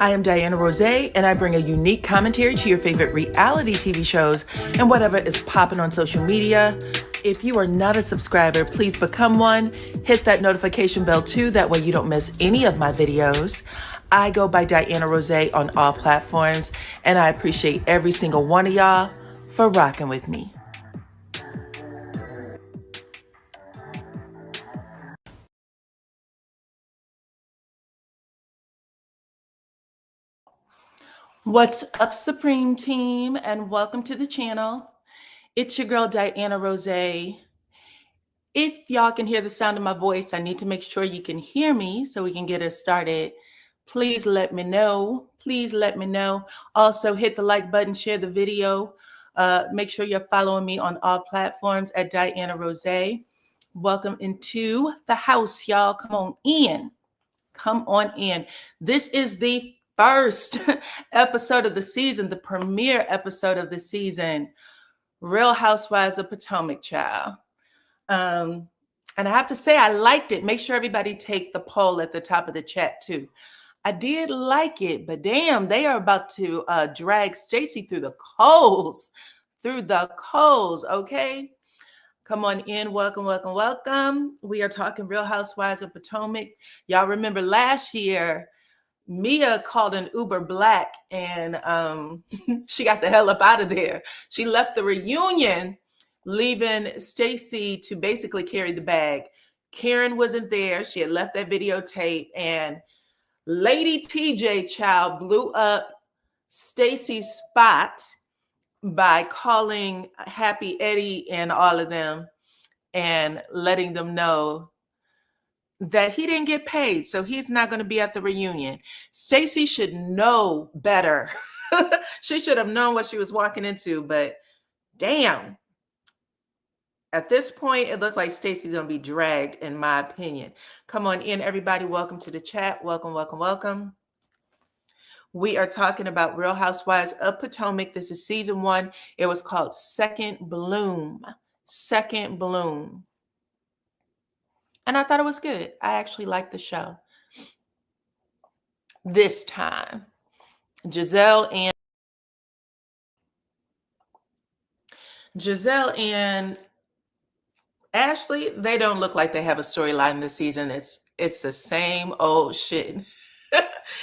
I am DYANAROZAY, and I bring a unique commentary to your favorite reality TV shows and whatever is popping on social media. If you are not a subscriber, please become one. Hit that notification bell too, that way you don't miss any of my videos. I go by DYANAROZAY on all platforms, and I appreciate every single one of y'all for rocking with me. What's up, Supreme Team, and welcome to the channel. It's your girl, DYANAROZAY. If y'all can hear the sound of my voice, I need to make sure you can hear me so we can get us started. Please let me know. Please let me know. Also, hit the like button, share the video. Make sure you're following me on all platforms at DYANAROZAY. Welcome into the house, y'all. Come on in. Come on in. This is the first episode of the season, the premiere episode of the season, Real Housewives of Potomac, child. And I have to say, I liked it. Make sure everybody take the poll at the top of the chat too. I did like it, but damn, they are about to drag Stacey through the coals, okay? Come on in. Welcome, welcome, welcome. We are talking Real Housewives of Potomac. Y'all remember last year, Mia called an Uber Black and she got the hell up out of there. She left the reunion, leaving Stacey to basically carry the bag. Karen wasn't there. She had left that videotape, and Lady TJ child blew up Stacey's spot by calling Happy Eddie and all of them and letting them know that he didn't get paid, so he's not going to be at the reunion. Stacey should know better. She should have known what she was walking into, but damn. At this point, it looks like Stacey's going to be dragged, in my opinion. Come on in, everybody. Welcome to the chat. Welcome, welcome, welcome. We are talking about Real Housewives of Potomac. This is season 1. It was called Second Bloom. Second Bloom. And I thought it was good. I actually liked the show. This time, Giselle and Ashley, they don't look like they have a storyline this season. It's the same old shit.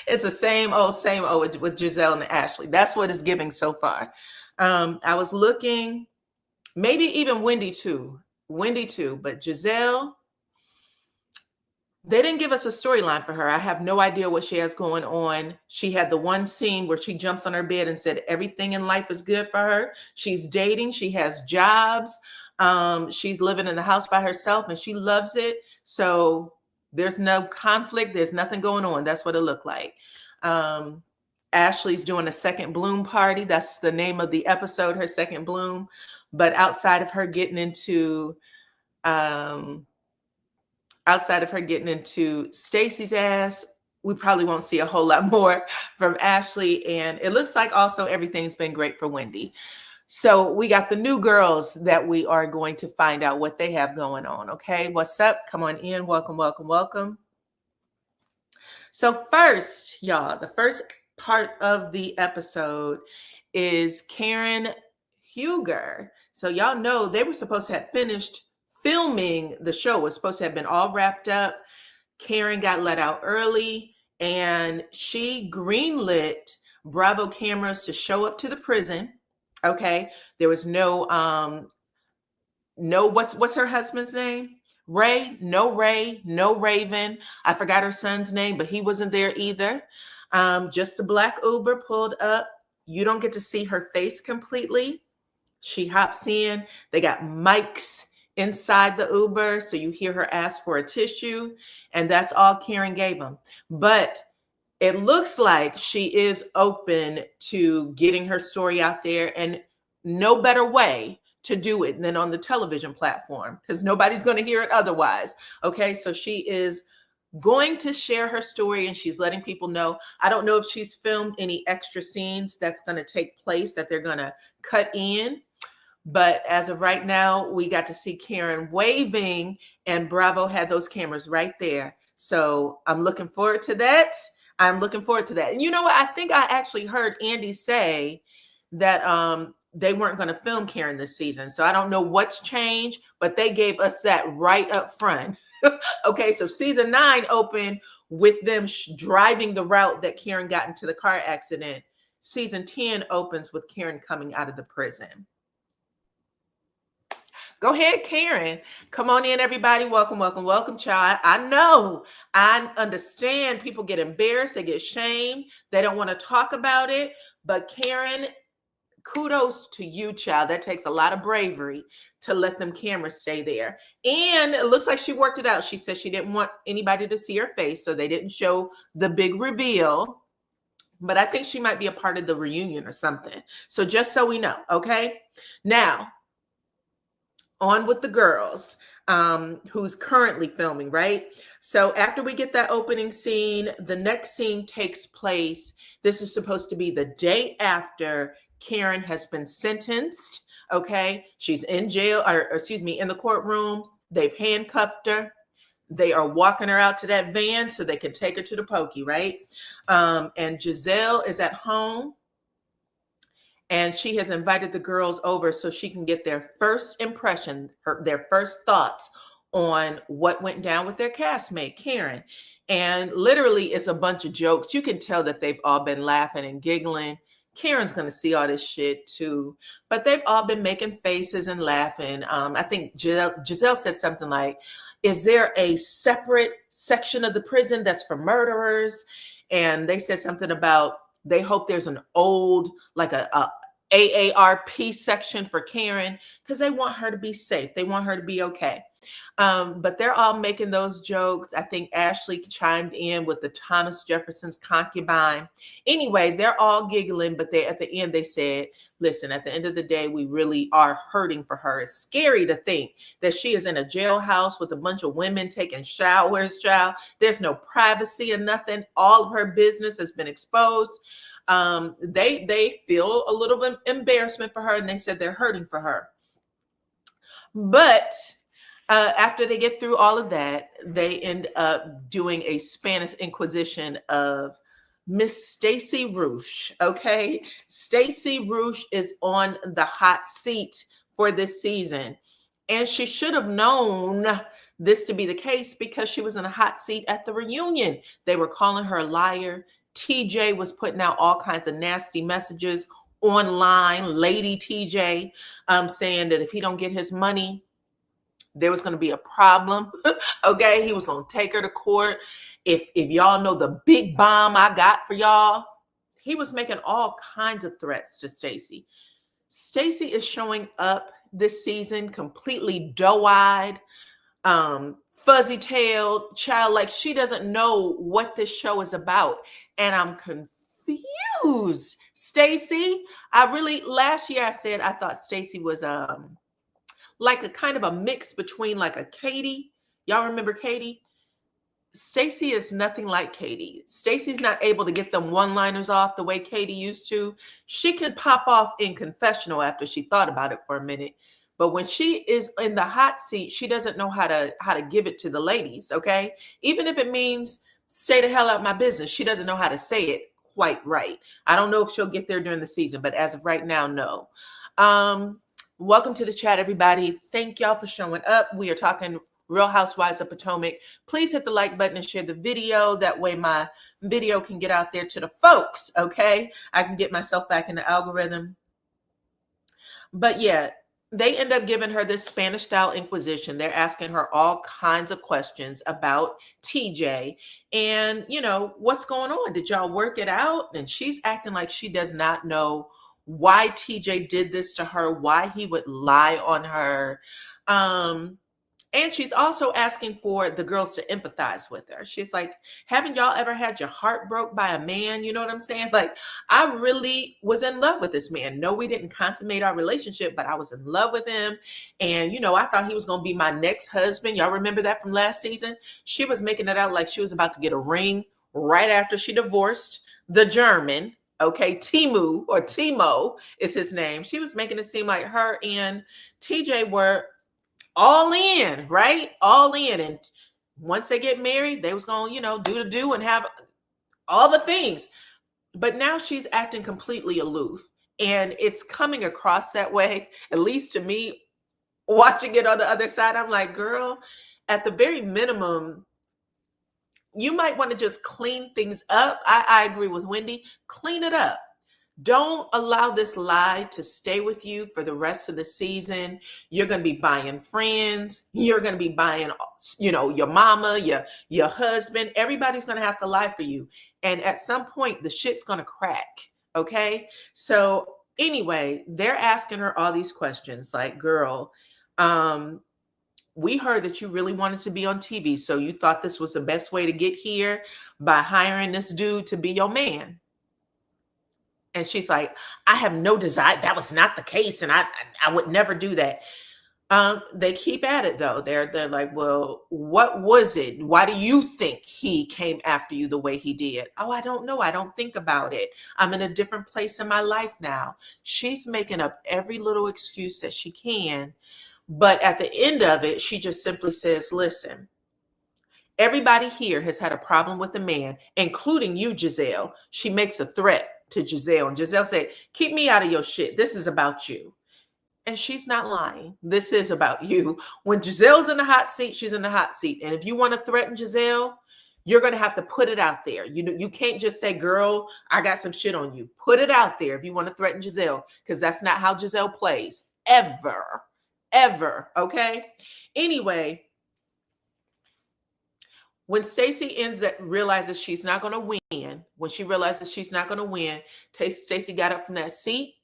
It's the same old with Giselle and Ashley. That's what it's giving so far. I was looking, maybe even Wendy too, but Giselle, they didn't give us a storyline for her. I have no idea what she has going on. She had the one scene where she jumps on her bed and said everything in life is good for her. She's dating. She has jobs. She's living in the house by herself and she loves it. So there's no conflict. There's nothing going on. That's what it looked like. Ashley's doing a second bloom party. That's the name of the episode, her second bloom. But outside of her getting into Stacey's ass, we probably won't see a whole lot more from Ashley. And it looks like also everything's been great for Wendy. So we got the new girls that we are going to find out what they have going on. Okay, what's up? Come on in. Welcome, welcome, welcome. So first, y'all, the first part of the episode is Karen Huger. So y'all know they were supposed to have finished filming the show. It was supposed to have been all wrapped up. Karen got let out early and she greenlit Bravo cameras to show up to the prison. Okay. There was no what's her husband's name? Ray, no Raven. I forgot her son's name, but he wasn't there either. Just the black Uber pulled up. You don't get to see her face completely. She hops in. They got mics inside the Uber, so you hear her ask for a tissue, and that's all Karen gave them. But it looks like she is open to getting her story out there, and no better way to do it than on the television platform, because nobody's going to hear it otherwise. Okay, so she is going to share her story, and she's letting people know. I don't know if she's filmed any extra scenes that's going to take place that they're going to cut in. But as of right now, we got to see Karen waving, and Bravo had those cameras right there. So I'm looking forward to that. I'm looking forward to that. And you know what? I think I actually heard Andy say that they weren't going to film Karen this season. So I don't know what's changed, but they gave us that right up front. Okay, so season 9 opened with them driving the route that Karen got into the car accident. Season 10 opens with Karen coming out of the prison. Go ahead, Karen. Come on in, everybody. Welcome, welcome, welcome, child. I know, I understand people get embarrassed, they get shamed, they don't want to talk about it. But Karen, kudos to you, child. That takes a lot of bravery to let them cameras stay there. And it looks like she worked it out. She said she didn't want anybody to see her face, so they didn't show the big reveal. But I think she might be a part of the reunion or something. So just so we know, okay? Now, on with the girls, who's currently filming, right? So after we get that opening scene, the next scene takes place. This is supposed to be the day after Karen has been sentenced. Okay, she's in jail, or excuse me, in the courtroom. They've handcuffed her. They are walking her out to that van so they can take her to the pokey, right? And Giselle is at home, and she has invited the girls over so she can get their first impression, their first thoughts on what went down with their castmate, Karen. And literally, it's a bunch of jokes. You can tell that they've all been laughing and giggling. Karen's going to see all this shit too, but they've all been making faces and laughing. I think Giselle said something like, is there a separate section of the prison that's for murderers? And they said something about, they hope there's an old, like a AARP section for Karen, because they want her to be safe. They want her to be okay. But they're all making those jokes. I think Ashley chimed in with the Thomas Jefferson's concubine. Anyway, they're all giggling, but at the end they said, listen, at the end of the day, we really are hurting for her. It's scary to think that she is in a jailhouse with a bunch of women taking showers, child. There's no privacy and nothing. All of her business has been exposed. They feel a little bit embarrassment for her, and they said they're hurting for her. But after they get through all of that, they end up doing a Spanish Inquisition of Miss Stacey Roush. Okay, Stacey Roush is on the hot seat for this season, and she should have known this to be the case because she was in a hot seat at the reunion. They were calling her a liar. TJ was putting out all kinds of nasty messages online, Lady TJ, saying that if he don't get his money, there was going to be a problem. Okay, he was going to take her to court. If y'all know the big bomb I got for y'all, he was making all kinds of threats to Stacey. Stacey is showing up this season completely doe-eyed, fuzzy-tailed, child, like she doesn't know what this show is about. And I'm confused. Stacey, last year I said I thought Stacey was like a kind of a mix between like a Katie. Y'all remember Katie? Stacey is nothing like Katie. Stacey's not able to get them one-liners off the way Katie used to. She could pop off in confessional after she thought about it for a minute. But when she is in the hot seat, she doesn't know how to give it to the ladies, okay? Even if it means stay the hell out of my business, she doesn't know how to say it quite right. I don't know if she'll get there during the season, but as of right now, no. Welcome to the chat, everybody. Thank y'all for showing up. We are talking Real Housewives of Potomac. Please hit the like button and share the video. That way my video can get out there to the folks, okay? I can get myself back in the algorithm. But yeah, they end up giving her this Spanish-style inquisition. They're asking her all kinds of questions about TJ and, you know, what's going on? Did y'all work it out? And she's acting like she does not know why TJ did this to her, why he would lie on her. And she's also asking for the girls to empathize with her. She's like, haven't y'all ever had your heart broke by a man? You know what I'm saying? Like, I really was in love with this man. No, we didn't consummate our relationship, but I was in love with him. And, you know, I thought he was going to be my next husband. Y'all remember that from last season? She was making it out like she was about to get a ring right after she divorced the German. Okay, Timo is his name. She was making it seem like her and TJ were all in, right? All in. And once they get married, they was going to, you know, do and have all the things. But now she's acting completely aloof. And it's coming across that way, at least to me, watching it on the other side. I'm like, girl, at the very minimum, you might want to just clean things up. I agree with Wendy. Clean it up. Don't allow this lie to stay with you for the rest of the season. You're going to be buying friends. You're going to be buying, your mama, your husband. Everybody's going to have to lie for you. And at some point, the shit's going to crack. Okay? So anyway, they're asking her all these questions like, girl, we heard that you really wanted to be on TV. So you thought this was the best way to get here by hiring this dude to be your man. And she's like, I have no desire. That was not the case. And I would never do that. They keep at it though. They're like, well, what was it? Why do you think he came after you the way he did? Oh, I don't know. I don't think about it. I'm in a different place in my life now. She's making up every little excuse that she can. But at the end of it, she just simply says, listen, everybody here has had a problem with a man, including you, Giselle. She makes a threat to Giselle. And Giselle said, keep me out of your shit. This is about you. And she's not lying. This is about you. When Giselle's in the hot seat, she's in the hot seat. And if you want to threaten Giselle, you're going to have to put it out there. You can't just say, girl, I got some shit on you. Put it out there if you want to threaten Giselle, because that's not how Giselle plays. Ever. Okay? Anyway, when Stacey realizes she's not going to win, when she realizes she's not going to win, Stacey got up from that seat.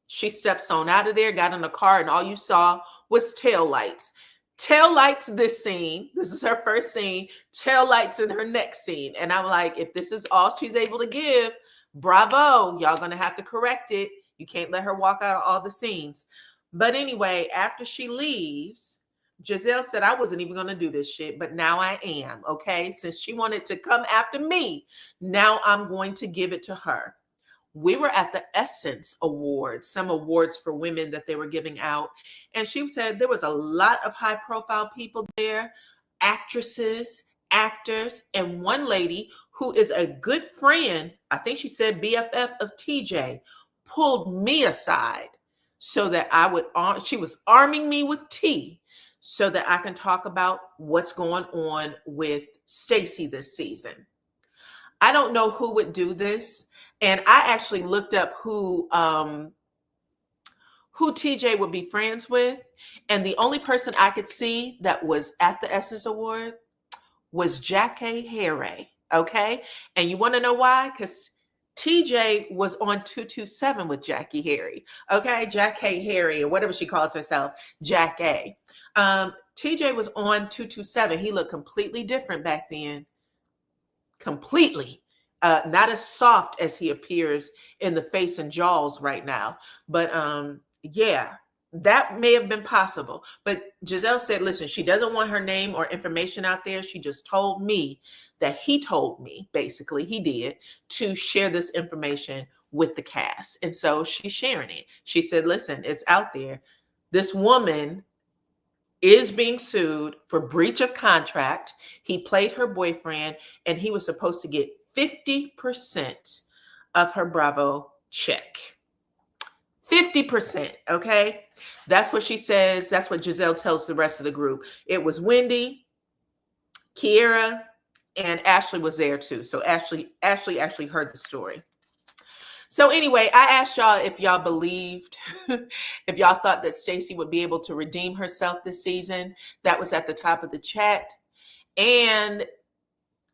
She steps on out of there, got in the car, and all you saw was tail lights. Tail lights this scene. This is her first scene. Tail lights in her next scene. And I'm like, if this is all she's able to give, bravo. Y'all going to have to correct it. You can't let her walk out of all the scenes. But anyway, after she leaves, Giselle said, I wasn't even going to do this shit, but now I am, okay? Since she wanted to come after me, now I'm going to give it to her. We were at the Essence Awards, some awards for women that they were giving out. And she said there was a lot of high-profile people there, actresses, actors, and one lady who is a good friend, I think she said BFF of TJ, pulled me aside so that she was arming me with tea so that I can talk about what's going on with Stacey this season. I don't know who would do this. And I actually looked up who TJ would be friends with. And the only person I could see that was at the Essence Award was Jackie Harry. Okay. And you want to know why? Because TJ was on 227 with Jackie Harry. Okay. Jackie Harry, or whatever she calls herself, Jackie. TJ was on 227. He looked completely different back then. Completely. Not as soft as he appears in the face and jaws right now. But yeah, that may have been possible. But Giselle said, listen, she doesn't want her name or information out there. She just told me that he told me, basically, he did, to share this information with the cast. And so she's sharing it. She said, listen, it's out there. This woman is being sued for breach of contract. He played her boyfriend, and he was supposed to get 50% of her Bravo check. 50%, okay? That's what she says. That's what Giselle tells the rest of the group. It was Wendy, Kiera, and Ashley was there too. So Ashley actually heard the story. So anyway, I asked y'all if y'all believed, if y'all thought that Stacey would be able to redeem herself this season. That was at the top of the chat. And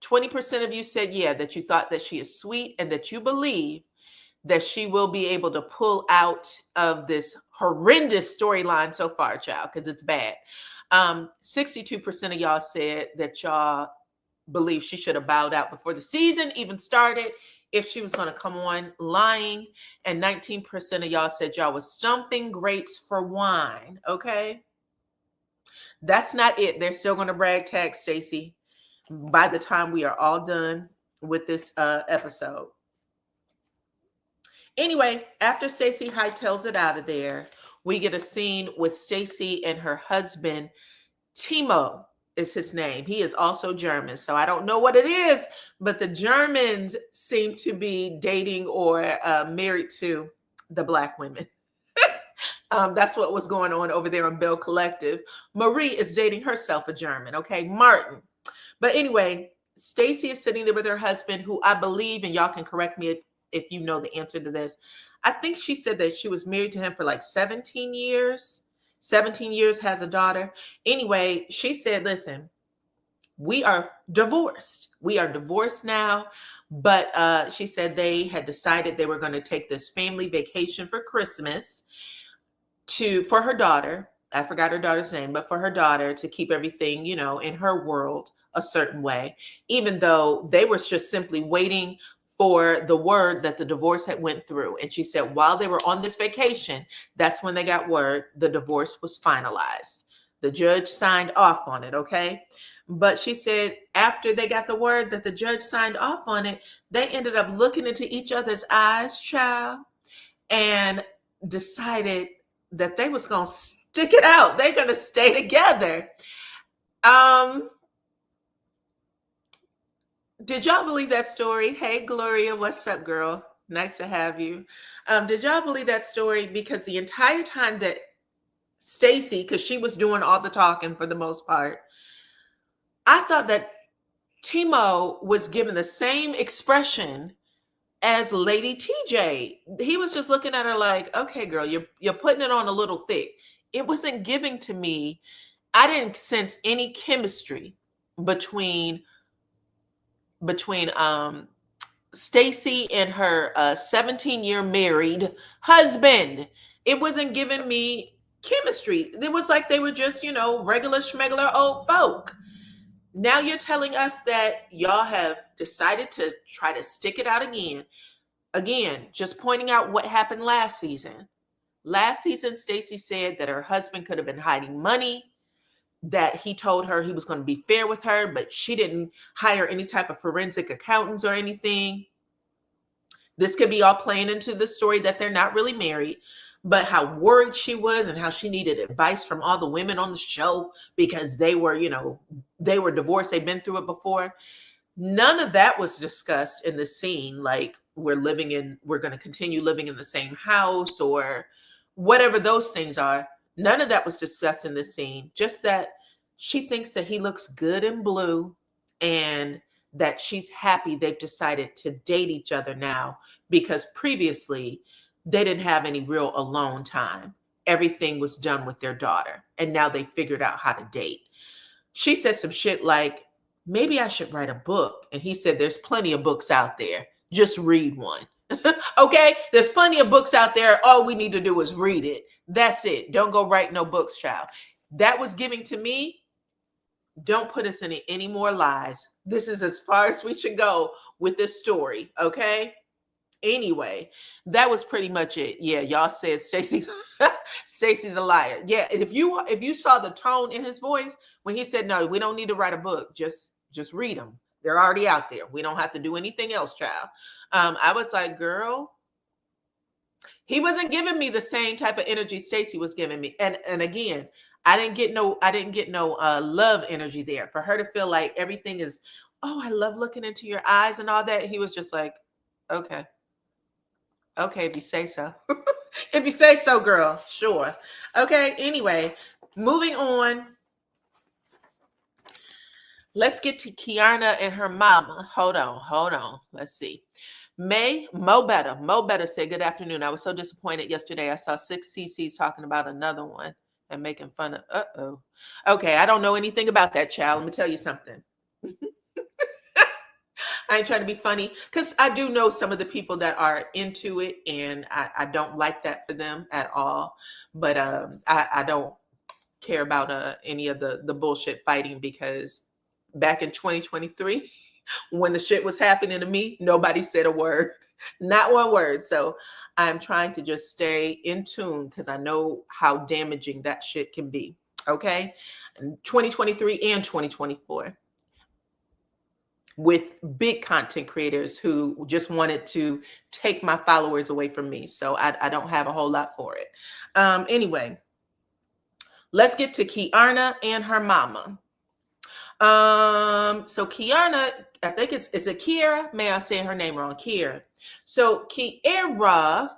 20% of you said, yeah, that you thought that she is sweet and that you believe that she will be able to pull out of this horrendous storyline so far, child, because it's bad. 62% of y'all said that y'all believe she should have bowed out before the season even started if she was going to come on lying. And 19% of y'all said y'all was stumping grapes for wine. Okay. That's not it. They're still going to brag tag Stacey by the time we are all done with this episode. Anyway, after Stacey hightails it out of there, we get a scene with Stacey and her husband, Timo, is his name. He is also German. So I don't know what it is, but the Germans seem to be dating or married to the Black women. That's what was going on over there on Bell Collective. Marie is dating herself a German, okay? Martin. But anyway, Stacy is sitting there with her husband, who I believe, and y'all can correct me if you know the answer to this. I think she said that she was married to him for like 17 years. 17 years, has a daughter. Anyway, she said, listen, we are divorced. We are divorced now. But she said they had decided they were going to take this family vacation for Christmas for her daughter. I forgot her daughter's name, but for her daughter, to keep everything, in her world a certain way, even though they were just simply waiting for the word that the divorce had went through. And she said while they were on this vacation, that's when they got word the divorce was finalized. The judge signed off on it, okay? But she said after they got the word that the judge signed off on it, they ended up looking into each other's eyes, child, and decided that they was going to stick it out. They're going to stay together. Did y'all believe that story? Hey, Gloria, what's up, girl? Nice to have you. Did y'all believe that story? Because the entire time that Stacy, because she was doing all the talking for the most part, I thought that Timo was given the same expression as Lady TJ. He was just looking at her like, okay, girl, you're putting it on a little thick. It wasn't giving to me. I didn't sense any chemistry between Stacy and her 17-year married husband. It wasn't giving me chemistry. It was like they were just, regular schmegular old folk. Now you're telling us that y'all have decided to try to stick it out again. Again, just pointing out what happened last season. Last season, Stacy said that her husband could have been hiding money, that he told her he was going to be fair with her, but she didn't hire any type of forensic accountants or anything. This could be all playing into the story that they're not really married, but how worried she was and how she needed advice from all the women on the show because they were, they were divorced. They've been through it before. None of that was discussed in the scene. Like we're going to continue living in the same house or whatever those things are. None of that was discussed in this scene. Just that she thinks that he looks good in blue and that she's happy they've decided to date each other now because previously they didn't have any real alone time. Everything was done with their daughter. And now they figured out how to date. She said some shit like, maybe I should write a book. And he said, there's plenty of books out there. Just read one. Okay? There's plenty of books out there. All we need to do is read it. That's it. Don't go write no books, child. That was giving to me, don't put us in any more lies. This is as far as we should go with this story. Okay? Anyway, that was pretty much it. Yeah, y'all said Stacy's a liar. Yeah, if you saw the tone in his voice when he said, no, we don't need to write a book. Just read them. They're already out there. We don't have to do anything else, child. I was like, girl, he wasn't giving me the same type of energy Stacy was giving me. And again, I didn't get no love energy there for her to feel like everything is, oh, I love looking into your eyes and all that. He was just like, okay, if you say so. If you say so, girl, sure. Okay, anyway, moving on. Let's get to Kiana and her mama. Hold on. Let's see. Mo Better said, good afternoon. I was so disappointed yesterday. I saw 6 CCs talking about another one and making fun of, Okay, I don't know anything about that, child. Let me tell you something. I ain't trying to be funny because I do know some of the people that are into it and I don't like that for them at all. But I don't care about any of the bullshit fighting because back in 2023, when the shit was happening to me, nobody said a word, not one word. So I'm trying to just stay in tune because I know how damaging that shit can be. Okay. 2023 and 2024. With big content creators who just wanted to take my followers away from me. So I don't have a whole lot for it. Anyway, let's get to Kiana and her mama. So Kiana, I think it's a Kiera. May I say her name wrong? Kiera. So Kiera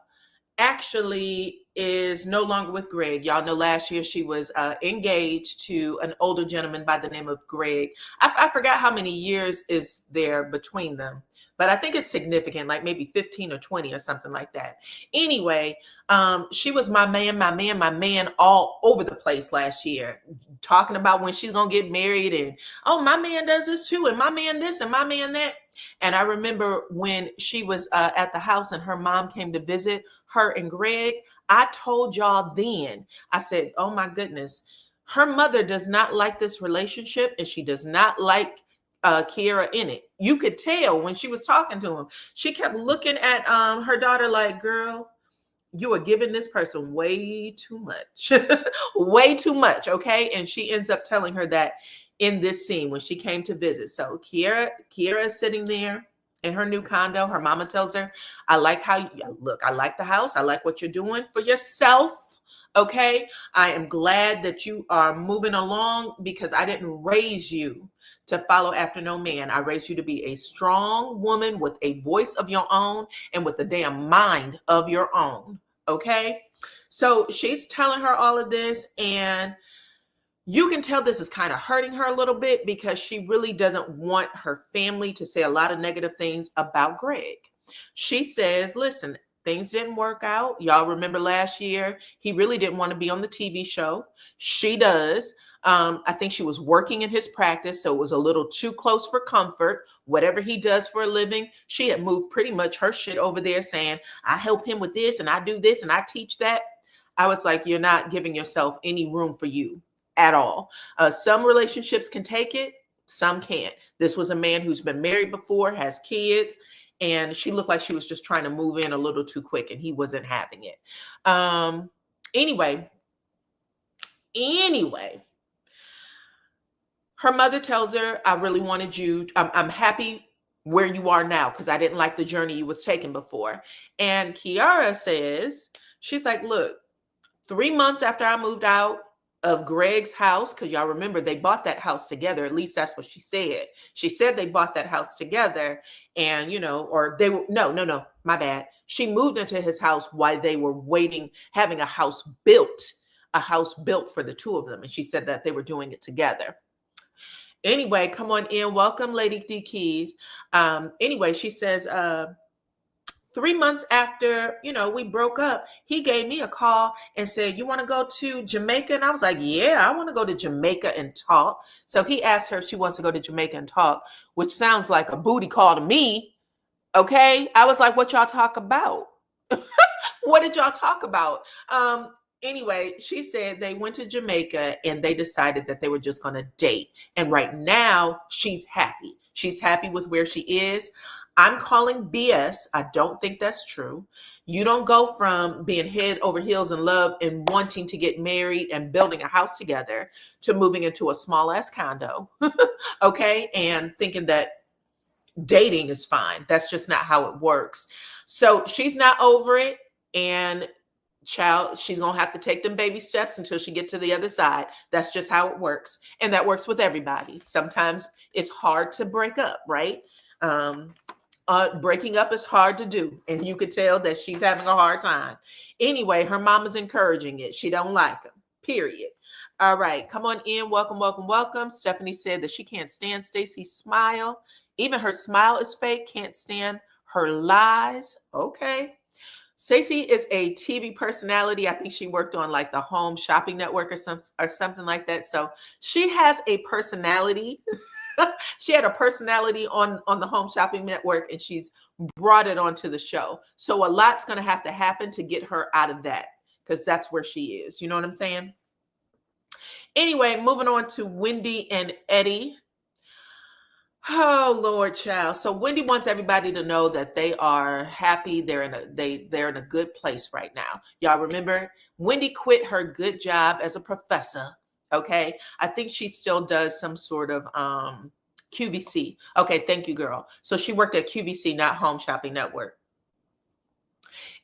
actually is no longer with Greg. Y'all know last year she was engaged to an older gentleman by the name of Greg. I forgot how many years is there between them, but I think it's significant, like maybe 15 or 20 or something like that. Anyway, she was my man all over the place last year, talking about when she's going to get married and, oh, my man does this too, and my man this and my man that. And I remember when she was at the house and her mom came to visit her and Greg, I told y'all then, I said, oh my goodness, her mother does not like this relationship and she does not like Kiera in it. You could tell when she was talking to him. She kept looking at her daughter like, girl, you are giving this person way too much, way too much. Okay. And she ends up telling her that in this scene when she came to visit. So Kiera is sitting there in her new condo. Her mama tells her, I like how you look. I like the house. I like what you're doing for yourself. Okay. I am glad that you are moving along because I didn't raise you to follow after no man. I raised you to be a strong woman with a voice of your own and with a damn mind of your own. Okay. So she's telling her all of this, and you can tell this is kind of hurting her a little bit because she really doesn't want her family to say a lot of negative things about Greg. She says, listen, things didn't work out. Y'all remember last year, he really didn't want to be on the TV show. She does. I think she was working in his practice, so it was a little too close for comfort. Whatever he does for a living, she had moved pretty much her shit over there saying, I help him with this and I do this and I teach that. I was like, you're not giving yourself any room for you at all. Some relationships can take it, some can't. This was a man who's been married before, has kids, and she looked like she was just trying to move in a little too quick and he wasn't having it. Anyway, her mother tells her, I really wanted you, I'm happy where you are now because I didn't like the journey you was taking before. And Kiara says, she's like, look, 3 months after I moved out of Greg's house, because y'all remember they bought that house together. At least that's what she said. She said they bought that house together and, or they were, no, my bad. She moved into his house while they were waiting, having a house built for the two of them. And she said that they were doing it together. Anyway, come on in. Welcome, Lady D Keys. Anyway, she says, 3 months after, we broke up, he gave me a call and said, you want to go to Jamaica? And I was like, yeah, I want to go to Jamaica and talk. So he asked her if she wants to go to Jamaica and talk, which sounds like a booty call to me. Okay. I was like, what y'all talk about? What did y'all talk about? Anyway, she said they went to Jamaica and they decided that they were just going to date. And right now she's happy. She's happy with where she is. I'm calling BS. I don't think that's true. You don't go from being head over heels in love and wanting to get married and building a house together to moving into a small ass condo. Okay. And thinking that dating is fine. That's just not how it works. So she's not over it. And child, she's going to have to take them baby steps until she gets to the other side. That's just how it works. And that works with everybody. Sometimes it's hard to break up, right? Breaking up is hard to do. And you could tell that she's having a hard time. Anyway, her mama's encouraging it. She don't like him, period. All right. Come on in. Welcome, welcome, welcome. Stephanie said that she can't stand Stacey's smile. Even her smile is fake. Can't stand her lies. Okay. Stacey is a TV personality. I think she worked on like the Home Shopping Network or something like that. So she has a personality. She had a personality on the Home Shopping Network and she's brought it onto the show. So a lot's going to have to happen to get her out of that because that's where she is. You know what I'm saying? Anyway, moving on to Wendy and Eddie. Oh Lord, child. So Wendy wants everybody to know that they are happy. They're in a good place right now. Y'all remember Wendy quit her good job as a professor. Okay. I think she still does some sort of QVC. Okay, thank you, girl. So she worked at QVC, not Home Shopping Network.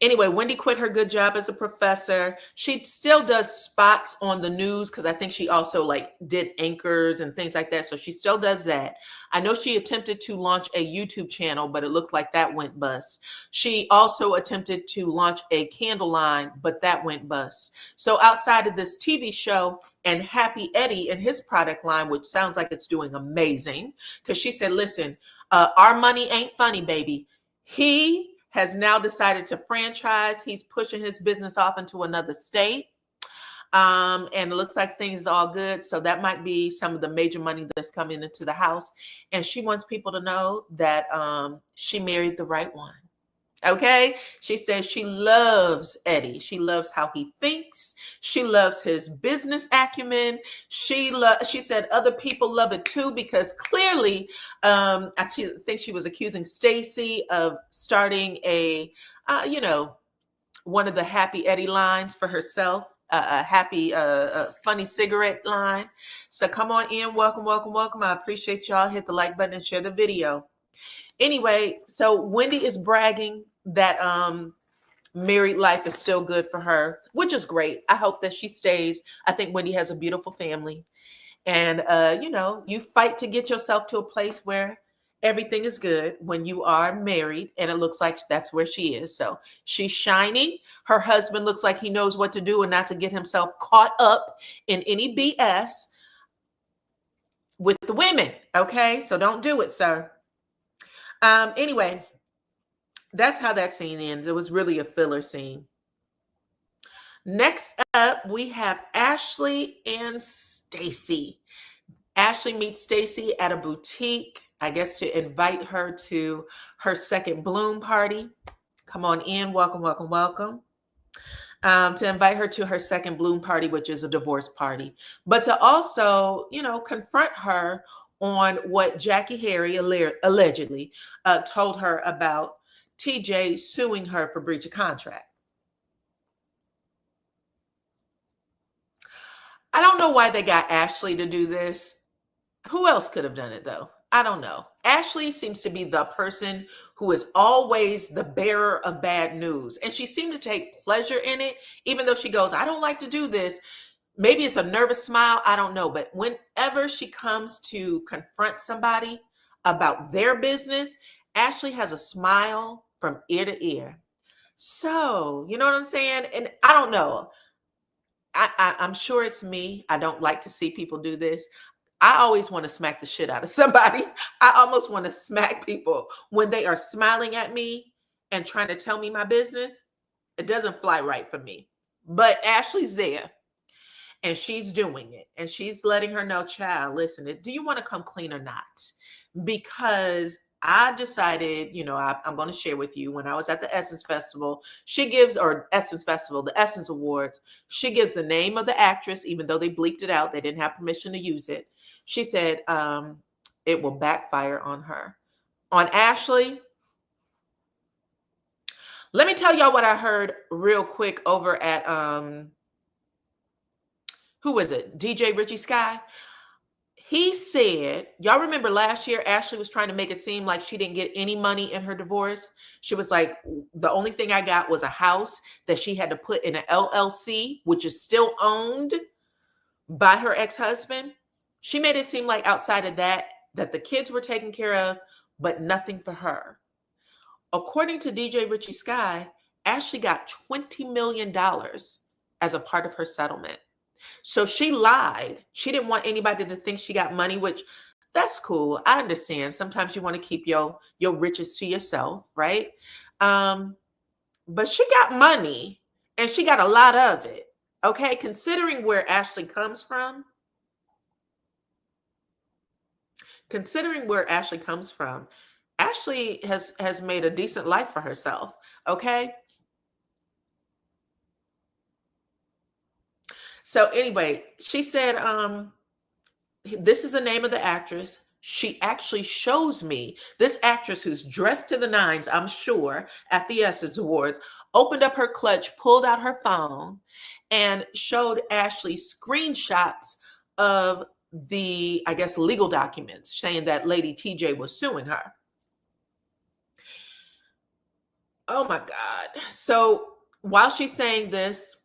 Anyway, Wendy quit her good job as a professor. She still does spots on the news because I think she also like did anchors and things like that. So she still does that. I know she attempted to launch a YouTube channel, but it looked like that went bust. She also attempted to launch a candle line, but that went bust. So outside of this TV show and Happy Eddie and his product line, which sounds like it's doing amazing, because she said, listen, our money ain't funny, baby. He has now decided to franchise. He's pushing his business off into another state. And it looks like things are all good. So that might be some of the major money that's coming into the house. And she wants people to know that she married the right one. Okay. She says she loves Eddie. She loves how he thinks. She loves his business acumen. She said other people love it too, because clearly, I think she was accusing Stacey of starting a, one of the Happy Eddie lines for herself, a happy, funny cigarette line. So come on in. Welcome, welcome, welcome. I appreciate y'all. Hit the like button and share the video. Anyway, so Wendy is bragging that married life is still good for her, which is great. I hope that she stays. I think Wendy has a beautiful family. And, you fight to get yourself to a place where everything is good when you are married. And it looks like that's where she is. So she's shining. Her husband looks like he knows what to do and not to get himself caught up in any BS with the women. Okay, so don't do it, sir. Anyway, that's how that scene ends. It was really a filler scene. Next up, we have Ashley and Stacey. Ashley meets Stacey at a boutique, I guess to invite her to her second bloom party. Come on in. Welcome, welcome, welcome. To invite her to her second bloom party, which is a divorce party, but to also, confront her on what Jackie Harry allegedly told her about TJ suing her for breach of contract. I don't know why they got Ashley to do this. Who else could have done it though? I don't know. Ashley seems to be the person who is always the bearer of bad news. And she seemed to take pleasure in it, even though she goes, I don't like to do this. Maybe it's a nervous smile. I don't know. But whenever she comes to confront somebody about their business, Ashley has a smile from ear to ear. So, you know what I'm saying? And I don't know. I'm sure it's me. I don't like to see people do this. I always want to smack the shit out of somebody. I almost want to smack people when they are smiling at me and trying to tell me my business. It doesn't fly right for me. But Ashley's there and she's doing it. And she's letting her know, child, listen, do you want to come clean or not? Because I decided, I'm going to share with you, when I was at the Essence Festival, the Essence Awards, she gives the name of the actress, even though they bleeped it out. They didn't have permission to use it. She said it will backfire on her. On Ashley, let me tell y'all what I heard real quick over at, who is it? DJ Richie Sky. He said, y'all remember last year, Ashley was trying to make it seem like she didn't get any money in her divorce. She was like, the only thing I got was a house that she had to put in an LLC, which is still owned by her ex-husband. She made it seem like outside of that the kids were taken care of, but nothing for her. According to DJ Richie Sky, Ashley got $20 million as a part of her settlement. So she lied. She didn't want anybody to think she got money, which that's cool. I understand. Sometimes you want to keep your riches to yourself, right? But she got money and she got a lot of it. Okay. Considering where Ashley comes from, Ashley has made a decent life for herself. Okay. So anyway, she said, this is the name of the actress. She actually shows me this actress who's dressed to the nines, I'm sure, at the Essence Awards, opened up her clutch, pulled out her phone, and showed Ashley screenshots of the, I guess, legal documents saying that Lady TJ was suing her. Oh my God. So while she's saying this,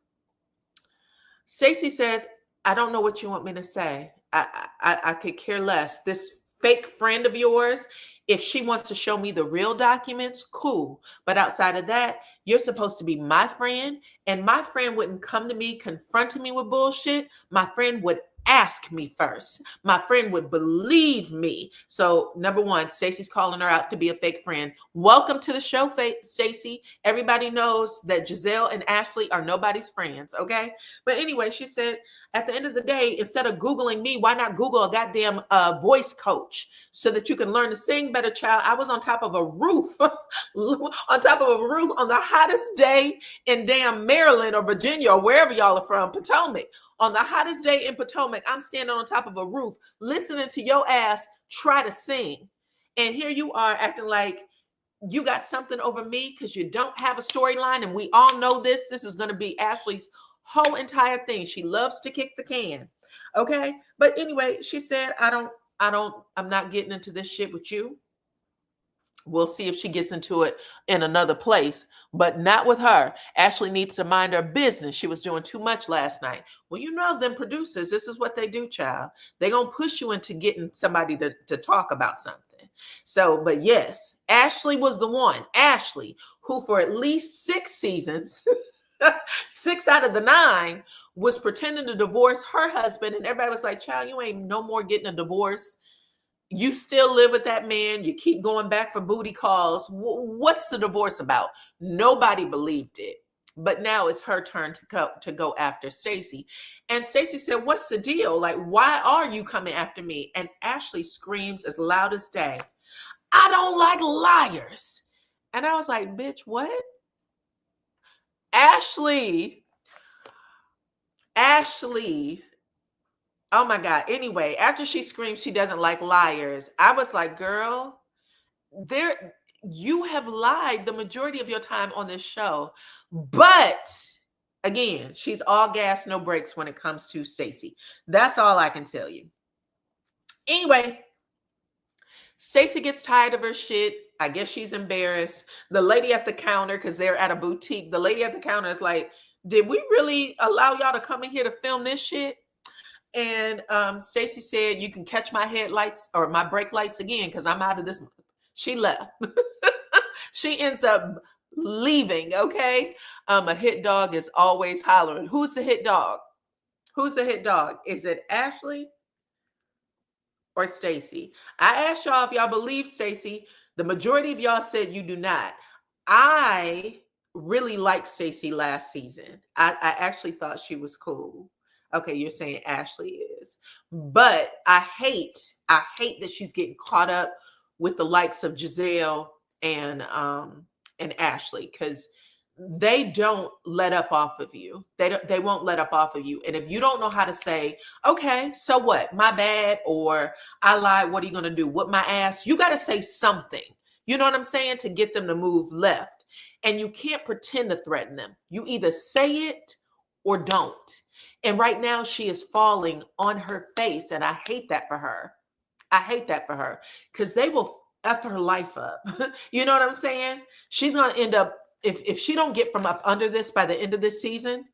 Stacey says, I don't know what you want me to say. I could care less. This fake friend of yours, if she wants to show me the real documents, cool. But outside of that, you're supposed to be my friend, and my friend wouldn't come to me confronting me with bullshit. My friend would ask me first. My friend would believe me. So, number one, Stacey's calling her out to be a fake friend. Welcome to the show, Stacey. Everybody knows that Giselle and Ashley are nobody's friends, okay? But anyway, she said, at the end of the day, instead of Googling me, why not Google a goddamn voice coach so that you can learn to sing better, child? I was on top of a roof, on top of a roof on the hottest day in damn Maryland or Virginia or wherever y'all are from, Potomac. On the hottest day in Potomac, I'm standing on top of a roof listening to your ass try to sing. And here you are acting like you got something over me because you don't have a storyline. And we all know this. This is going to be Ashley's whole entire thing. She loves to kick the can. Okay. But anyway, she said, I'm not getting into this shit with you. We'll see if she gets into it in another place, but not with her. Ashley needs to mind her business. She was doing too much last night. Well, you know them producers, this is what they do, child. They're going to push you into getting somebody to talk about something. So, but yes, Ashley was the one. Ashley, who for at least 6 seasons, 6 out of the 9, was pretending to divorce her husband. And everybody was like, child, you ain't no more getting a divorce. You still live with that man. You keep going back for booty calls. What's the divorce about? Nobody believed it. But now it's her turn to go after Stacey. And Stacey said, what's the deal? Like, why are you coming after me? And Ashley screams as loud as day, I don't like liars. And I was like, bitch, what? Ashley. Oh my God. Anyway, after she screamed she doesn't like liars, I was like, girl, you have lied the majority of your time on this show. But again, she's all gas, no brakes when it comes to Stacey. That's all I can tell you. Anyway, Stacey gets tired of her shit. I guess she's embarrassed. The lady at the counter, because they're at a boutique, the lady at the counter is like, did we really allow y'all to come in here to film this shit? And Stacey said, you can catch my headlights or my brake lights again because I'm out of this. She left. She ends up leaving, okay? A hit dog is always hollering. Who's the hit dog? Who's the hit dog? Is it Ashley or Stacey? I asked y'all if y'all believe Stacey. The majority of y'all said you do not. I really liked Stacey last season. I actually thought she was cool. Okay, you're saying Ashley is. But I hate that she's getting caught up with the likes of Giselle and Ashley, because they don't let up off of you. They won't let up off of you. And if you don't know how to say, okay, so what? My bad, or I lied, what are you gonna do? Whip my ass? You gotta say something. You know what I'm saying? To get them to move left. And you can't pretend to threaten them. You either say it or don't. And right now she is falling on her face. And I hate that for her. I hate that for her because they will F her life up. You know what I'm saying? She's going to end up, if she don't get from up under this by the end of this season,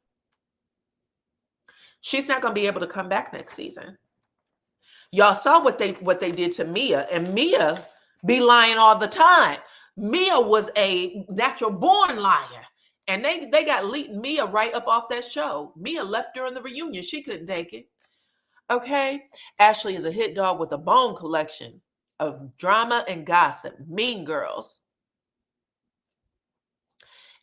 she's not going to be able to come back next season. Y'all saw what they did to Mia, and Mia be lying all the time. Mia was a natural born liar. And they got Mia right up off that show. Mia left during the reunion. She couldn't take it. Okay. Ashley is a hit dog with a bone collection of drama and gossip. Mean Girls.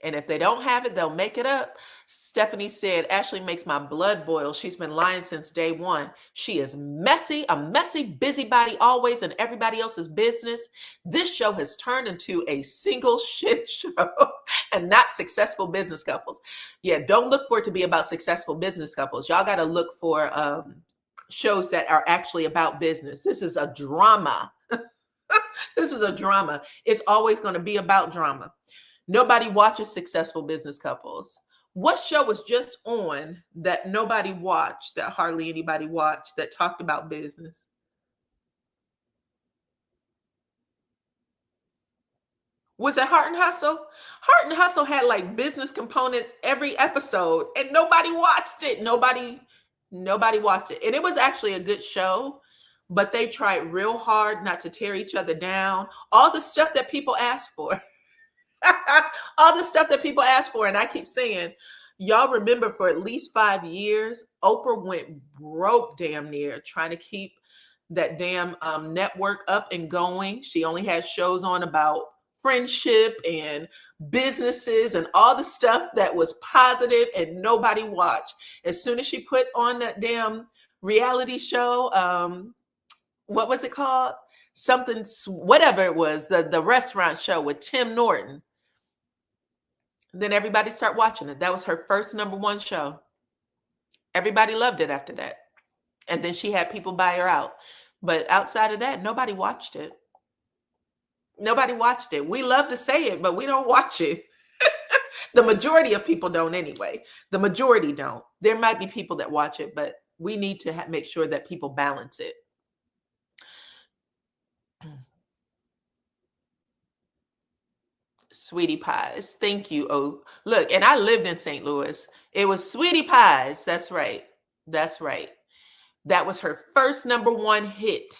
And if they don't have it, they'll make it up. Stephanie said, Ashley makes my blood boil. She's been lying since day one. She is messy, a messy busybody always in everybody else's business. This show has turned into a single shit show and not successful business couples. Yeah, don't look for it to be about successful business couples. Y'all got to look for shows that are actually about business. This is a drama. This is a drama. It's always going to be about drama. Nobody watches successful business couples. What show was just on that nobody watched, that hardly anybody watched, that talked about business? Was it Heart and Hustle? Heart and Hustle had like business components every episode, and nobody watched it. Nobody watched it. And it was actually a good show, but they tried real hard not to tear each other down. All the stuff that people asked for. All the stuff that people asked for. And I keep saying, y'all remember for at least 5 years, Oprah went broke damn near trying to keep that damn network up and going. She only had shows on about friendship and businesses and all the stuff that was positive and nobody watched. As soon as she put on that damn reality show, what was it called? Something, whatever it was, the restaurant show with Tim Norton. Then everybody started watching it. That was her first #1 show. Everybody loved it after that. And then she had people buy her out. But outside of that, nobody watched it. Nobody watched it. We love to say it, but we don't watch it. The majority of people don't anyway. The majority don't. There might be people that watch it, but we need to make sure that people balance it. Sweetie Pies. Thank you. Oh, look, and I lived in St. Louis. It was Sweetie Pies. That's right. That's right. That was her first #1 hit.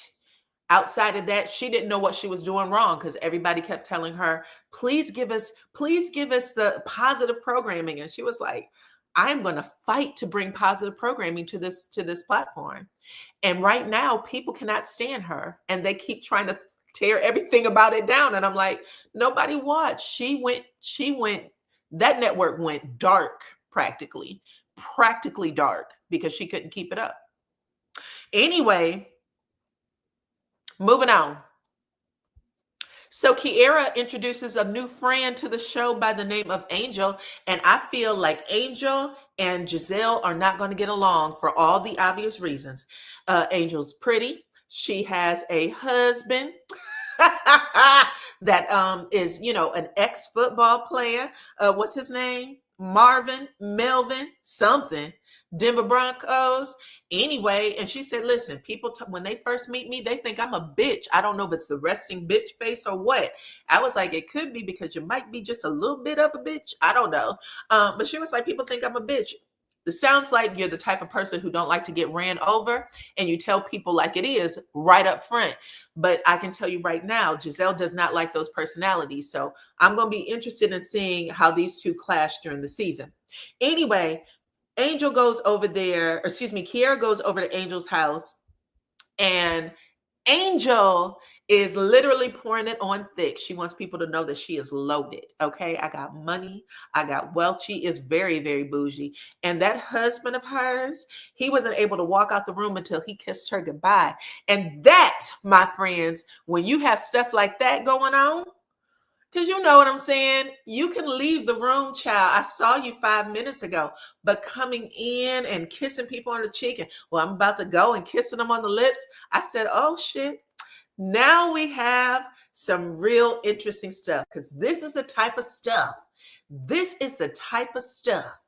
Outside of that, she didn't know what she was doing wrong because everybody kept telling her, please give us the positive programming. And she was like, I'm going to fight to bring positive programming to this platform. And right now, people cannot stand her. And they keep trying to tear everything about it down. And I'm like, nobody watched. She went, that network went dark practically dark because she couldn't keep it up. Anyway, moving on. So Kiara introduces a new friend to the show by the name of Angel. And I feel like Angel and Giselle are not going to get along for all the obvious reasons. Angel's pretty. She has a husband that is, an ex-football player. What's his name? Melvin, something. Denver Broncos. Anyway, and she said, listen, people, when they first meet me, they think I'm a bitch. I don't know if it's the resting bitch face or what. I was like, it could be because you might be just a little bit of a bitch. I don't know. But she was like, people think I'm a bitch. It sounds like you're the type of person who don't like to get ran over and you tell people like it is right up front. But I can tell you right now, Giselle does not like those personalities. So I'm going to be interested in seeing how these two clash during the season. Anyway, Angel goes over there, Kiara goes over to Angel's house, and Angel is literally pouring it on thick. She wants people to know that she is loaded. Okay, I got money, I got wealth. She is very, very bougie. And that husband of hers, he wasn't able to walk out the room until he kissed her goodbye. And that, my friends, when you have stuff like that going on, because you know what I'm saying? You can leave the room, child. I saw you 5 minutes ago, but coming in and kissing people on the cheek and, well, I'm about to go and kissing them on the lips. I said, oh shit. Now we have some real interesting stuff because this is the type of stuff. This is the type of stuff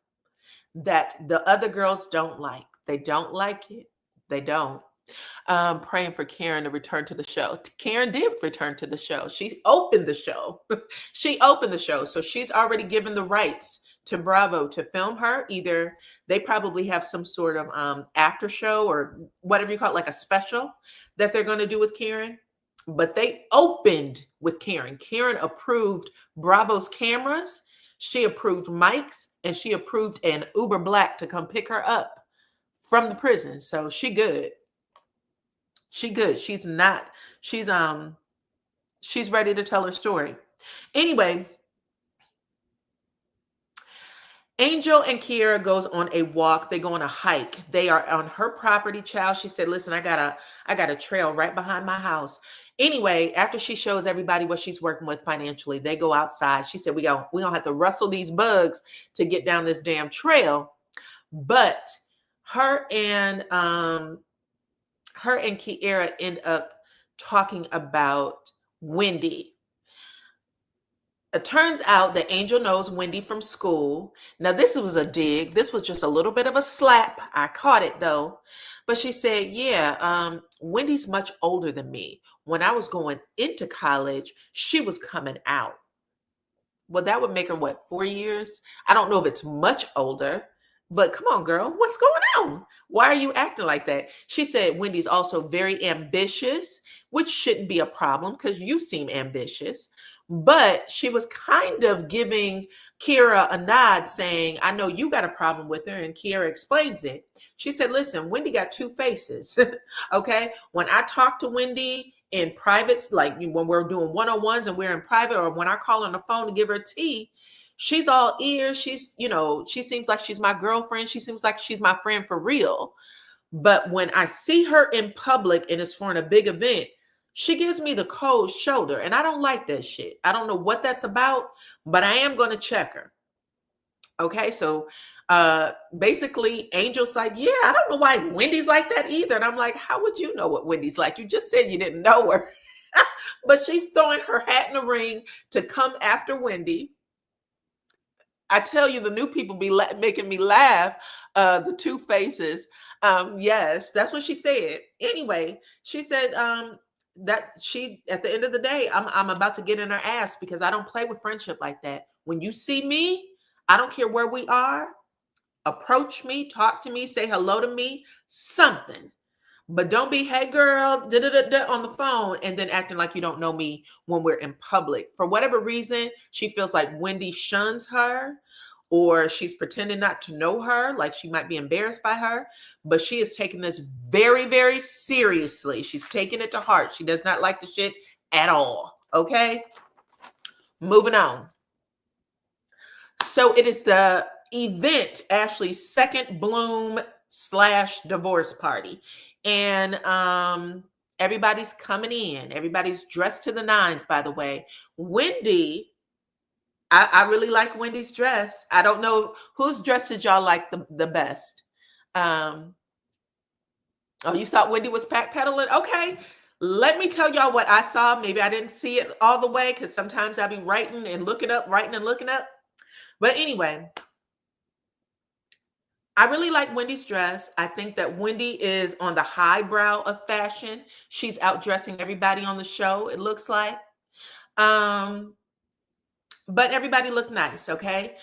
that the other girls don't like. They don't like it. They don't. Praying for Karen to return to the show. Karen did return to the show. She opened the show. She opened the show. So she's already given the rights to Bravo to film her. Either they probably have some sort of after show or whatever you call it, like a special that they're going to do with Karen. But they opened with Karen. Karen approved Bravo's cameras. She approved mics and she approved an Uber Black to come pick her up from the prison. So she good. She good. She's ready to tell her story. Anyway, Angel and Kiara goes on a walk. They go on a hike. They are on her property, child. She said, listen, I got a trail right behind my house. Anyway, after she shows everybody what she's working with financially, they go outside. She said, we gonna have to rustle these bugs to get down this damn trail. But her and Kiara end up talking about Wendy. It turns out that Angel knows Wendy from school. Now, this was a dig. This was just a little bit of a slap. I caught it, though. But she said, yeah, Wendy's much older than me. When I was going into college, she was coming out. Well, that would make her what, 4 years? I don't know if it's much older, but come on, girl, what's going on? Why are you acting like that? She said Wendy's also very ambitious, which shouldn't be a problem because you seem ambitious. But she was kind of giving Kira a nod saying, I know you got a problem with her. And Kira explains it. She said, listen, Wendy got two faces. Okay. When I talk to Wendy in privates, like when we're doing one-on-ones and we're in private, or when I call on the phone to give her tea, she's all ears. She's, she seems like she's my girlfriend. She seems like she's my friend for real. But when I see her in public and it's for a big event, she gives me the cold shoulder. And I don't like that shit. I don't know what that's about, but I am going to check her. Okay. So basically Angel's like, yeah, I don't know why Wendy's like that either. And I'm like, how would you know what Wendy's like? You just said you didn't know her. But she's throwing her hat in the ring to come after Wendy. I tell you, the new people be making me laugh. The two faces. Yes, that's what she said. Anyway, she said that she, at the end of the day, I'm about to get in her ass because I don't play with friendship like that. When you see me, I don't care where we are. Approach me, talk to me, say hello to me, something. But don't be, hey girl, on the phone and then acting like you don't know me when we're in public. For whatever reason, she feels like Wendy shuns her, or she's pretending not to know her, like she might be embarrassed by her. But she is taking this very, very seriously. She's taking it to heart. She does not like the shit at all. Okay? Moving on. So it is the event, Ashley's second bloom / divorce party. And everybody's coming in. Everybody's dressed to the nines, by the way. Wendy, I really like Wendy's dress. I don't know whose dress did y'all like the best. Oh, you thought Wendy was backpedaling? Okay. Let me tell y'all what I saw. Maybe I didn't see it all the way because sometimes I'll be writing and looking up. But anyway, I really like Wendy's dress. I think that Wendy is on the highbrow of fashion. She's outdressing everybody on the show, it looks like. But everybody looked nice, okay?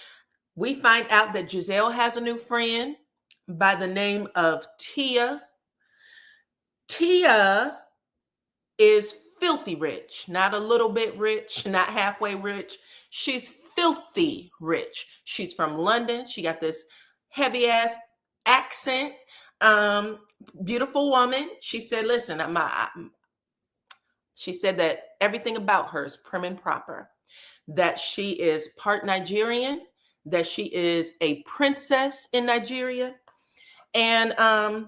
We find out that Giselle has a new friend by the name of Tia. Tia is filthy rich, not a little bit rich, not halfway rich. She's filthy rich. She's from London. She got this heavy ass accent. Beautiful woman. She said, listen, she said that everything about her is prim and proper, that she is part Nigerian, that she is a princess in Nigeria. And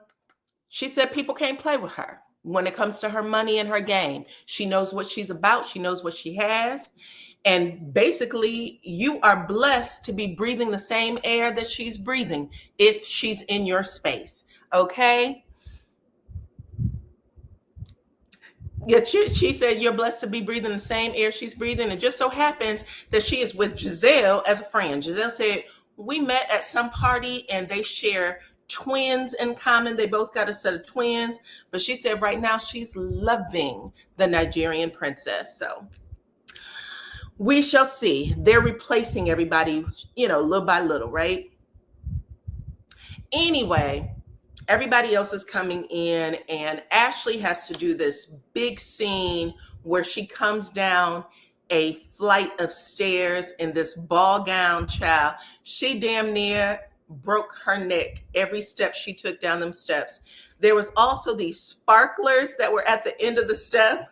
she said people can't play with her when it comes to her money and her game. She knows what she's about. She knows what she has. And basically, you are blessed to be breathing the same air that she's breathing if she's in your space. Okay? Yeah, she said you're blessed to be breathing the same air she's breathing. It just so happens that she is with Giselle as a friend. Giselle said, we met at some party and they share twins in common. They both got a set of twins. But she said right now she's loving the Nigerian princess. So we shall see. They're replacing everybody, little by little, right? Anyway, everybody else is coming in, and Ashley has to do this big scene where she comes down a flight of stairs in this ball gown, child. She damn near broke her neck every step she took down them steps. There was also these sparklers that were at the end of the step.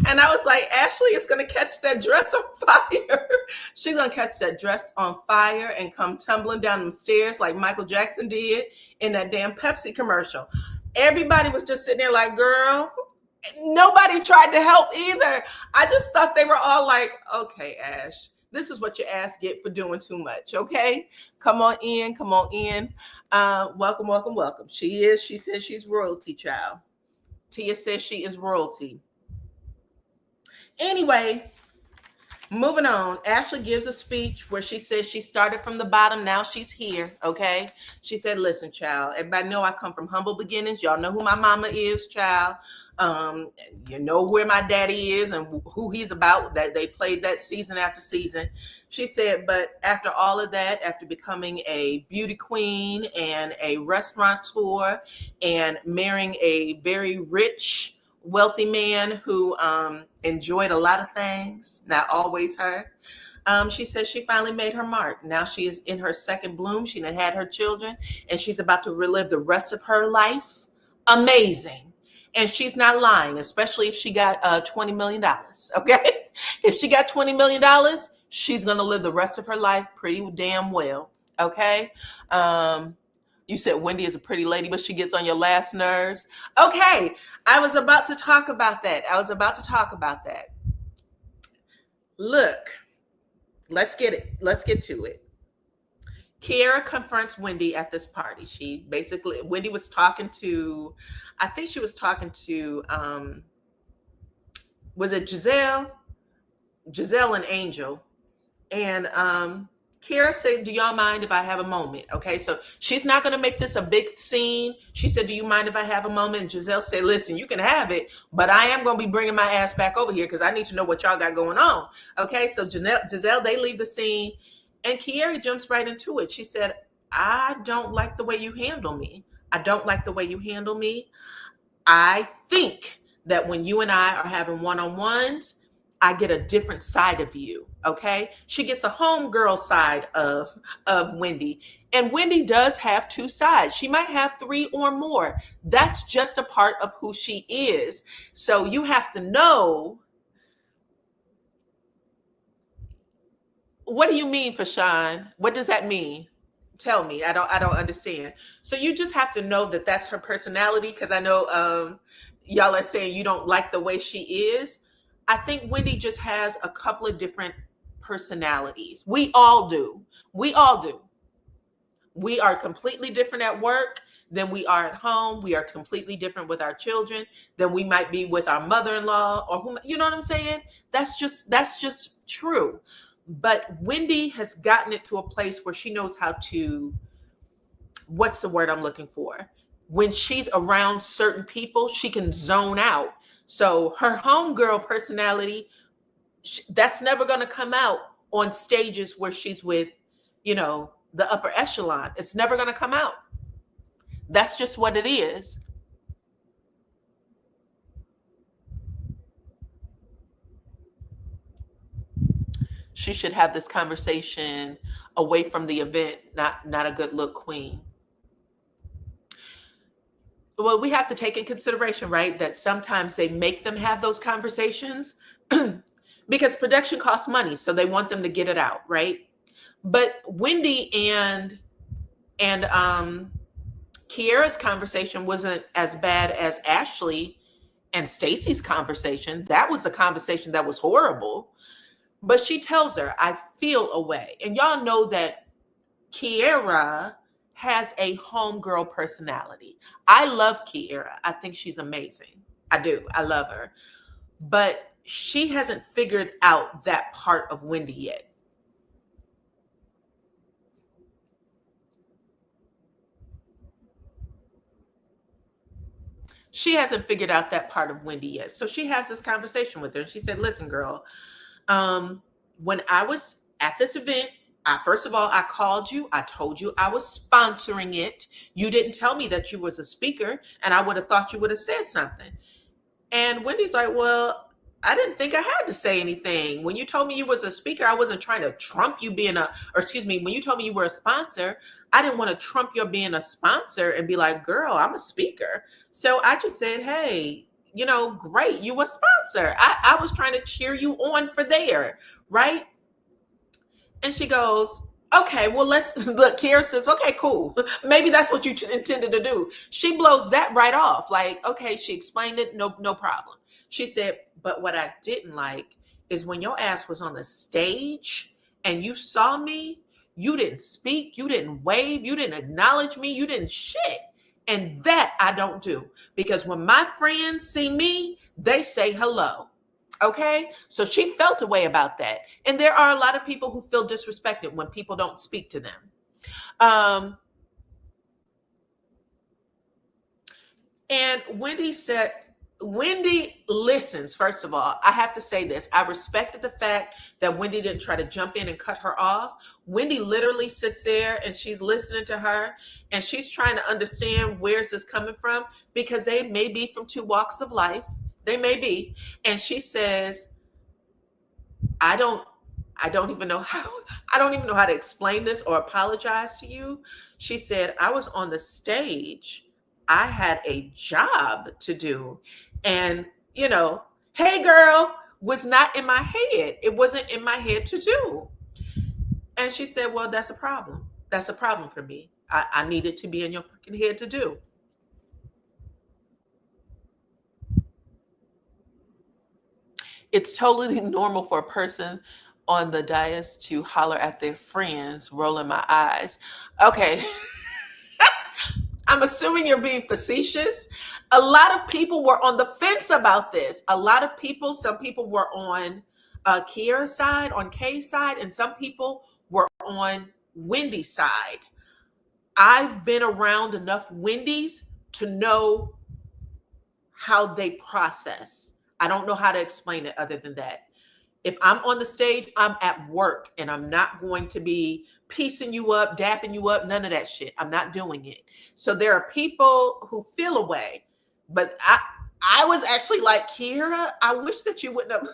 And I was like, Ashley is going to catch that dress on fire. She's going to catch that dress on fire and come tumbling down them stairs like Michael Jackson did in that damn Pepsi commercial. Everybody was just sitting there like, girl, nobody tried to help either. I just thought they were all like, okay, Ash, this is what your ass get for doing too much. Okay. Come on in. Welcome. She says she's royalty, child. Tia says she is royalty. Anyway, moving on. Ashley gives a speech where she says she started from the bottom. Now she's here. Okay. She said, listen, child, everybody know I come from humble beginnings. Y'all know who my mama is, child. You know where my daddy is and who he's about. That they played that season after season. She said, but after all of that, after becoming a beauty queen and a restaurateur and marrying a very rich, wealthy man who enjoyed a lot of things, not always her. She says she finally made her mark. Now she is in her second bloom. She done had her children, and she's about to relive the rest of her life. Amazing. And she's not lying, especially if she got $20 million. Okay. If she got $20 million, she's going to live the rest of her life pretty damn well. Okay. You said Wendy is a pretty lady, but she gets on your last nerves. Okay. I was about to talk about that. Look, let's get it. Let's get to it. Kiara confronts Wendy at this party. Wendy was talking to, I think she was talking to, was it Giselle? Giselle and Angel. And Kiara said, do y'all mind if I have a moment? Okay, so she's not going to make this a big scene. She said, do you mind if I have a moment? And Giselle said, listen, you can have it, but I am going to be bringing my ass back over here because I need to know what y'all got going on. Okay, so Giselle, they leave the scene. And Kiara jumps right into it. She said, I don't like the way you handle me. I don't like the way you handle me. I think that when you and I are having one-on-ones, I get a different side of you. Okay. She gets a homegirl side of Wendy. And Wendy does have two sides. She might have three or more. That's just a part of who she is. So you have to know. What do you mean, Fashawn? What does that mean? Tell me. I don't understand. So you just have to know that that's her personality, because I know y'all are saying you don't like the way she is. I think Wendy just has a couple of different personalities. We all do. We all do. We are completely different at work than we are at home. We are completely different with our children than we might be with our mother-in-law or whom, you know what I'm saying? That's just true. But Wendy has gotten it to a place where she knows how to, what's the word I'm looking for? When she's around certain people, she can zone out. So her homegirl personality, that's never going to come out on stages where she's with, the upper echelon. It's never going to come out. That's just what it is. She should have this conversation away from the event, not a good look queen. Well, we have to take in consideration, right, that sometimes they make them have those conversations because production costs money, so they want them to get it out, right? But Wendy and Kiara's conversation wasn't as bad as Ashley and Stacy's conversation. That was a conversation that was horrible. But she tells her, I feel a way. And y'all know that Kiara has a homegirl personality. I love Kiara. I think she's amazing. I do. I love her. But she hasn't figured out that part of Wendy yet. She hasn't figured out that part of Wendy yet. So she has this conversation with her. And she said, listen, girl, when I was at this event, first of all, I called you. I told you I was sponsoring it. You didn't tell me that you was a speaker, and I would have thought you would have said something. And Wendy's like, well, I didn't think I had to say anything. When you told me you was a speaker, I wasn't trying to trump you being when you told me you were a sponsor, I didn't want to trump your being a sponsor and be like, girl, I'm a speaker. So I just said, hey, great, you a sponsor. I was trying to cheer you on for there, right? And she goes, okay, well, look, Kiara says, okay, cool. Maybe that's what you intended to do. She blows that right off. Like, okay, she explained it, no problem. She said, but what I didn't like is when your ass was on the stage and you saw me, you didn't speak, you didn't wave, you didn't acknowledge me, you didn't shit. And that I don't do, because when my friends see me, they say hello. Okay. So she felt a way about that. And there are a lot of people who feel disrespected when people don't speak to them. And Wendy said, Wendy listens, first of all. I have to say this. I respected the fact that Wendy didn't try to jump in and cut her off. Wendy literally sits there and she's listening to her and she's trying to understand where's this coming from, because they may be from two walks of life. They may be. And she says, I don't I don't even know how I don't even know how to explain this or apologize to you. She said, I was on the stage. I had a job to do. And, hey girl was not in my head. It wasn't in my head to do. And she said, well, that's a problem. That's a problem for me. I need it to be in your fucking head to do. It's totally normal for a person on the dais to holler at their friends, rolling my eyes. Okay. I'm assuming you're being facetious. A lot of people were on the fence about this. A lot of people, some people were on Kiera's side, on Kay's side, and some people were on Wendy's side. I've been around enough Wendy's to know how they process. I don't know how to explain it other than that. If I'm on the stage, I'm at work and I'm not going to be piecing you up, dapping you up, none of that shit. I'm not doing it. So there are people who feel away, but I was actually like, Kiera, I wish that you wouldn't have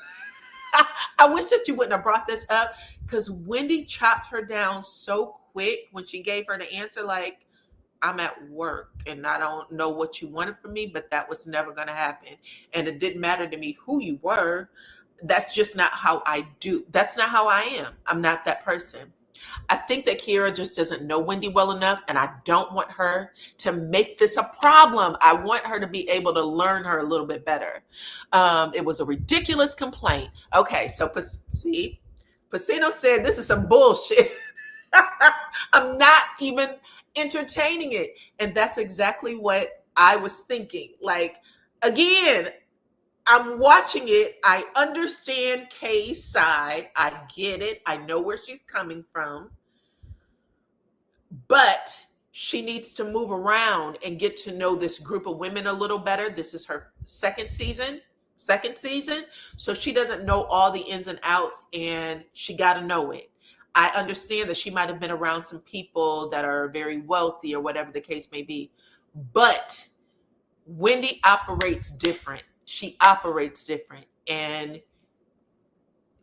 I wish that you wouldn't have brought this up, because Wendy chopped her down so quick when she gave her the answer, like, I'm at work and I don't know what you wanted from me, but that was never going to happen. And it didn't matter to me who you were. That's just not how I do. That's not how I am. I'm not that person. I think that Kiera just doesn't know Wendy well enough, and I don't want her to make this a problem. I want her to be able to learn her a little bit better. It was a ridiculous complaint. Okay, so see, Pacino said this is some bullshit. I'm not even entertaining it. And that's exactly what I was thinking. Like, again, I'm watching it. I understand Kay's side. I get it. I know where she's coming from. But she needs to move around and get to know this group of women a little better. This is her second season. So she doesn't know all the ins and outs, and she got to know it. I understand that she might have been around some people that are very wealthy or whatever the case may be. But Wendy operates different. She operates different. And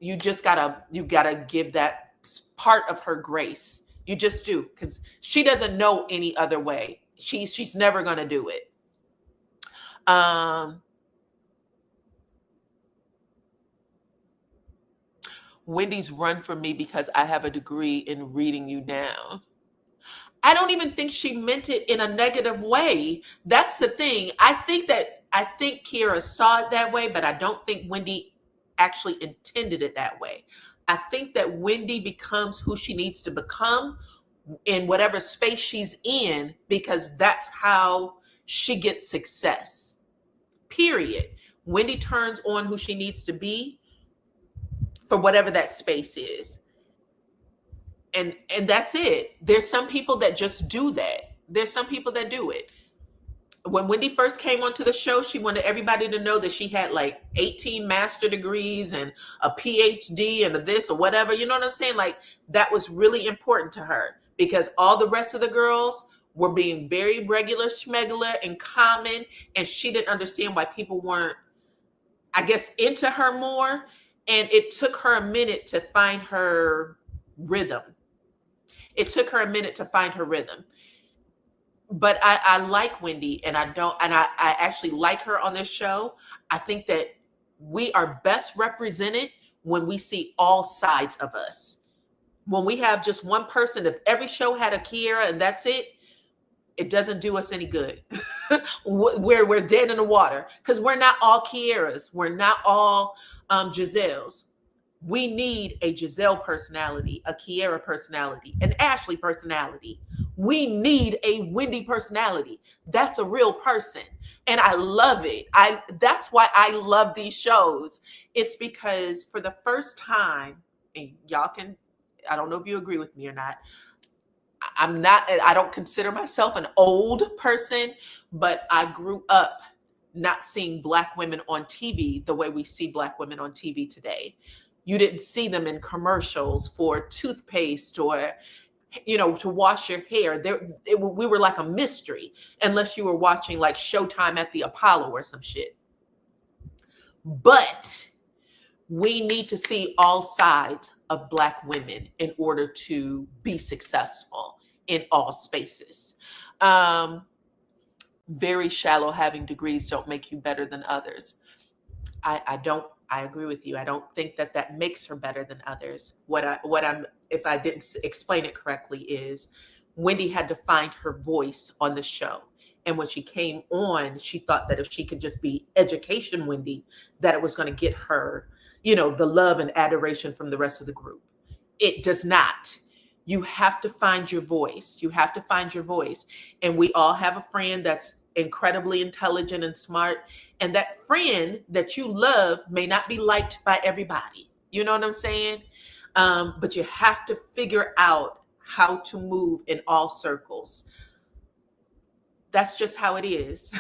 you gotta give that part of her grace. You just do, because she doesn't know any other way. She's never gonna do it. Wendy's run from me because I have a degree in reading you down. I don't even think she meant it in a negative way. That's the thing. I think Kiera saw it that way, but I don't think Wendy actually intended it that way. I think that Wendy becomes who she needs to become in whatever space she's in, because that's how she gets success. Period. Wendy turns on who she needs to be for whatever that space is. And that's it. There's some people that just do that. There's some people that do it. When Wendy first came onto the show, she wanted everybody to know that she had like 18 master degrees and a PhD and a this or whatever. You know what I'm saying? Like, that was really important to her, because all the rest of the girls were being very regular, schmegular, and common. And she didn't understand why people weren't, I guess, into her more. And it took her a minute to find her rhythm. But I like Wendy, and I actually like her on this show. I think that we are best represented when we see all sides of us. When we have just one person, if every show had a Kiera and that's it, it doesn't do us any good. We're dead in the water, because we're not all Kieras. We're not all Giselles. We need a Giselle personality, a Kiera personality, an Ashley personality. We need a Wendy personality. That's a real person. And I love it. That's why I love these shows. It's because for the first time, and y'all can, I don't know if you agree with me or not, I don't consider myself an old person, but I grew up not seeing Black women on TV the way we see Black women on TV today. You didn't see them in commercials for toothpaste or, to wash your hair. We were like a mystery unless you were watching like Showtime at the Apollo or some shit. But we need to see all sides of Black women in order to be successful in all spaces. Very shallow having degrees don't make you better than others. I agree with you. I don't think that makes her better than others. If I didn't explain it correctly, is Wendy had to find her voice on the show. And when she came on, she thought that if she could just be education Wendy, that it was going to get her, the love and adoration from the rest of the group. It does not. You have to find your voice. You have to find your voice. And we all have a friend that's incredibly intelligent and smart. And that friend that you love may not be liked by everybody. You know what I'm saying? But you have to figure out how to move in all circles. That's just how it is.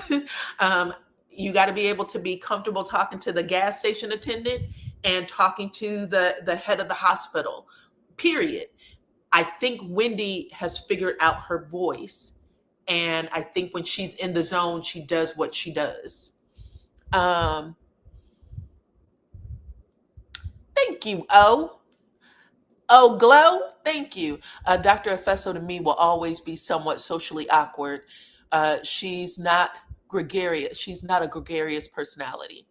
You got to be able to be comfortable talking to the gas station attendant and talking to the head of the hospital, period. I think Wendy has figured out her voice. And I think when she's in the zone, she does what she does. Thank you, Glow. Thank you. Dr. Efeso to me will always be somewhat socially awkward. She's not gregarious. She's not a gregarious personality.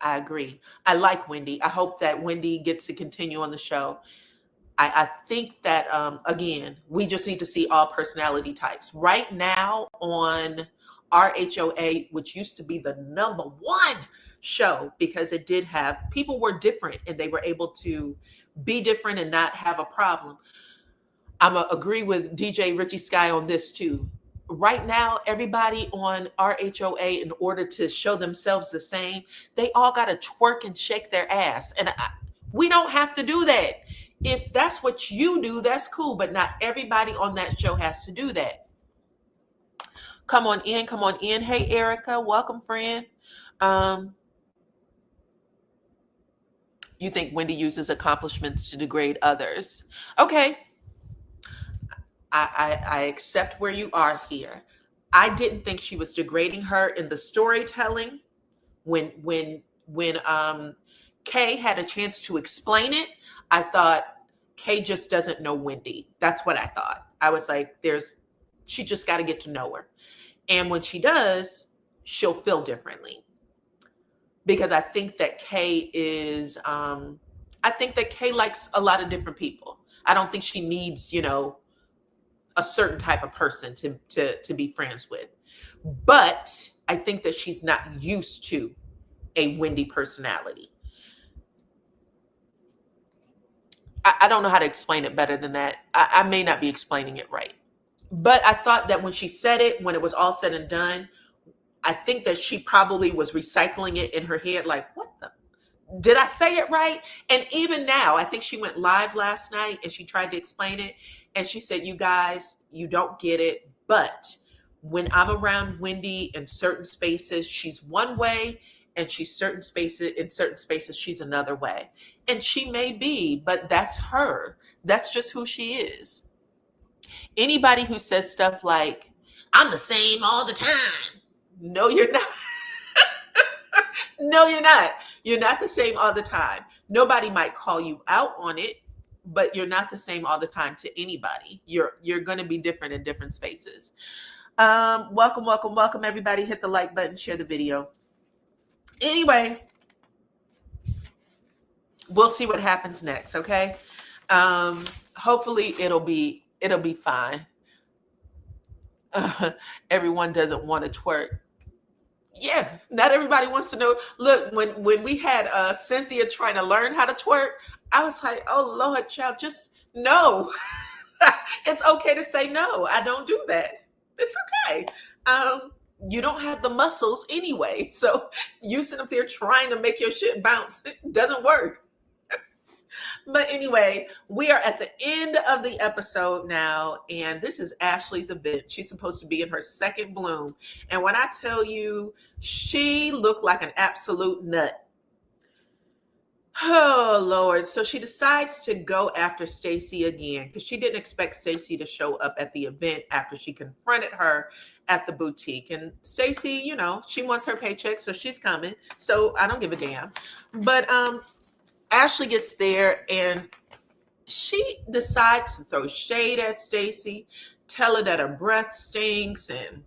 I agree. I like Wendy. I hope that Wendy gets to continue on the show. I think that, again, we just need to see all personality types. Right now on RHOA, which used to be the #1 show, because it did have, people were different and they were able to be different and not have a problem. I'm going to agree with DJ Richie Sky on this too. Right now, everybody on RHOA, in order to show themselves the same, they all got to twerk and shake their ass. And we don't have to do that. If that's what you do, that's cool. But not everybody on that show has to do that. Come on in. Come on in. Hey, Erica. Welcome, friend. You think Wendy uses accomplishments to degrade others? Okay. I accept where you are here. I didn't think she was degrading her in the storytelling. When Kay had a chance to explain it, I thought Kay just doesn't know Wendy. That's what I thought. I was like, she just got to get to know her. And when she does, she'll feel differently. Because I think that Kay likes a lot of different people. I don't think she needs, a certain type of person to be friends with. But I think that she's not used to a Wendy personality. I don't know how to explain it better than that. I may not be explaining it right. But I thought that when she said it, when it was all said and done, I think that she probably was recycling it in her head, like, what the? Did I say it right? And even now, I think she went live last night and she tried to explain it. And she said, you guys, you don't get it. But when I'm around Wendy in certain spaces, she's one way. And in certain spaces, she's another way. And she may be, but that's her. That's just who she is. Anybody who says stuff like, I'm the same all the time. No, you're not. No, you're not. You're not the same all the time. Nobody might call you out on it, but you're not the same all the time to anybody. You're going to be different in different spaces. Welcome, everybody. Hit the like button, share the video. Anyway, we'll see what happens next, okay? Hopefully it'll be fine. Everyone doesn't want to twerk. Yeah, not everybody wants to know. Look, when we had Cynthia trying to learn how to twerk, I was like, oh, Lord, child, just no. It's okay to say no. I don't do that. It's okay. You don't have the muscles anyway. So you sit up there trying to make your shit bounce. It doesn't work. But anyway, we are at the end of the episode now, and this is Ashley's event. She's supposed to be in her second bloom. And when I tell you, she looked like an absolute nut. Oh Lord. So she decides to go after Stacy again because she didn't expect Stacy to show up at the event after she confronted her at the boutique. And Stacy, you know, she wants her paycheck, so she's coming. So I don't give a damn. But Ashley gets there and she decides to throw shade at Stacy, tell her that her breath stinks. And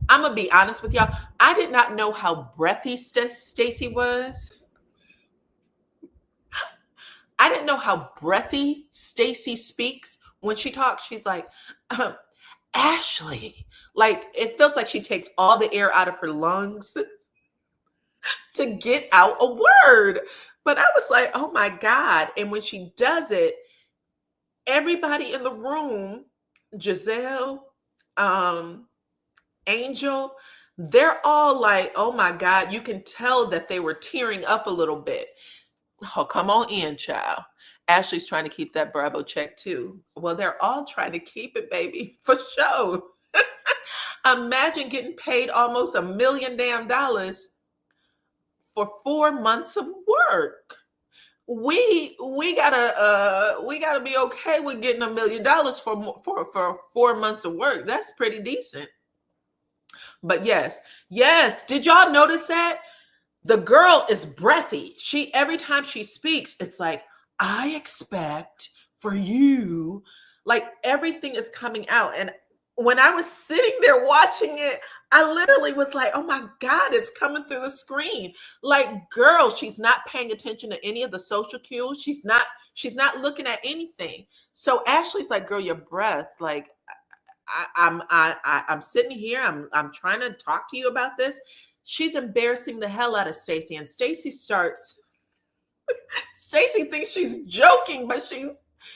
I'm gonna be honest with y'all, I did not know how breathy Stacy was. I didn't know how breathy Stacy speaks when she talks. She's like, Ashley. Like, it feels like she takes all the air out of her lungs to get out a word. But I was like, oh my God. And when she does it, everybody in the room, Giselle, Angel, they're all like, oh my God. You can tell that they were tearing up a little bit. Oh, come on in, child. Ashley's trying to keep that Bravo check too. Well, they're all trying to keep it, baby, for sure. Imagine getting paid almost $1 million for 4 months of work. We gotta be okay with getting $1 million for 4 months of work. That's pretty decent. But yes, did y'all notice that? The girl is breathy. Every time she speaks, it's like, I expect for you. Like everything is coming out. And when I was sitting there watching it, I literally was like, oh my God, it's coming through the screen. Like, girl, she's not paying attention to any of the social cues. She's not looking at anything. So Ashley's like, girl, your breath, like, I'm sitting here. I'm trying to talk to you about this. She's embarrassing the hell out of Stacy, and Stacy thinks she's joking, but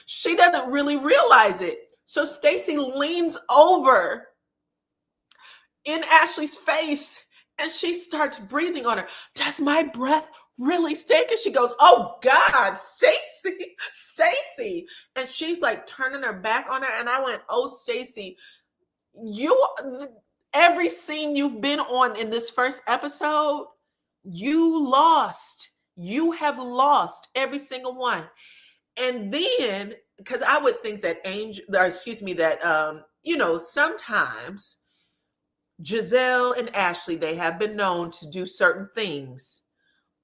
she doesn't really realize it. So Stacy leans over in Ashley's face and she starts breathing on her. Does my breath really stink? And she goes, oh God, Stacy. And she's like turning her back on her. And I went, oh, Stacy, every scene you've been on in this first episode, you lost. You have lost every single one. And then, because I would think that sometimes Giselle and Ashley, they have been known to do certain things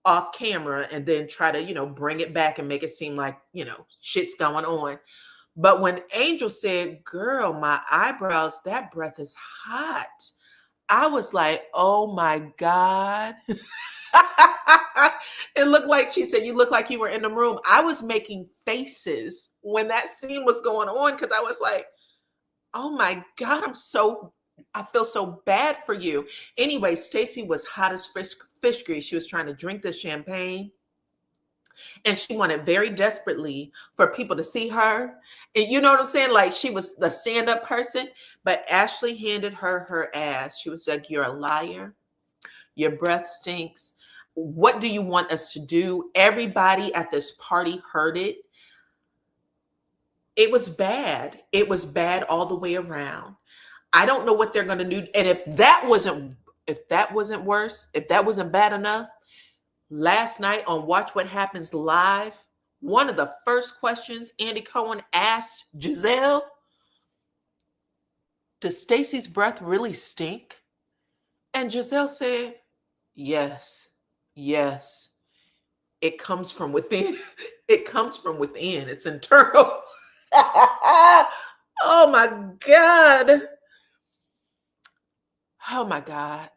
off camera and then try to, bring it back and make it seem like, shit's going on. But when Angel said, girl, my eyebrows, that breath is hot, I was like, oh my God. It looked like, she said, you look like you were in the room. I was making faces when that scene was going on because I was like, oh my God, I feel so bad for you. Anyway, Stacy was hot as fish grease. She was trying to drink the champagne. And she wanted very desperately for people to see her. And you know what I'm saying? Like she was the stand-up person. But Ashley handed her ass. She was like, you're a liar. Your breath stinks. What do you want us to do? Everybody at this party heard it. It was bad. It was bad all the way around. I don't know what they're going to do. And if that wasn't worse, if that wasn't bad enough, last night on Watch What Happens Live, one of the first questions Andy Cohen asked Giselle, does Stacy's breath really stink? And Giselle said, yes. It comes from within. It comes from within. It's internal. Oh my God. Oh my God.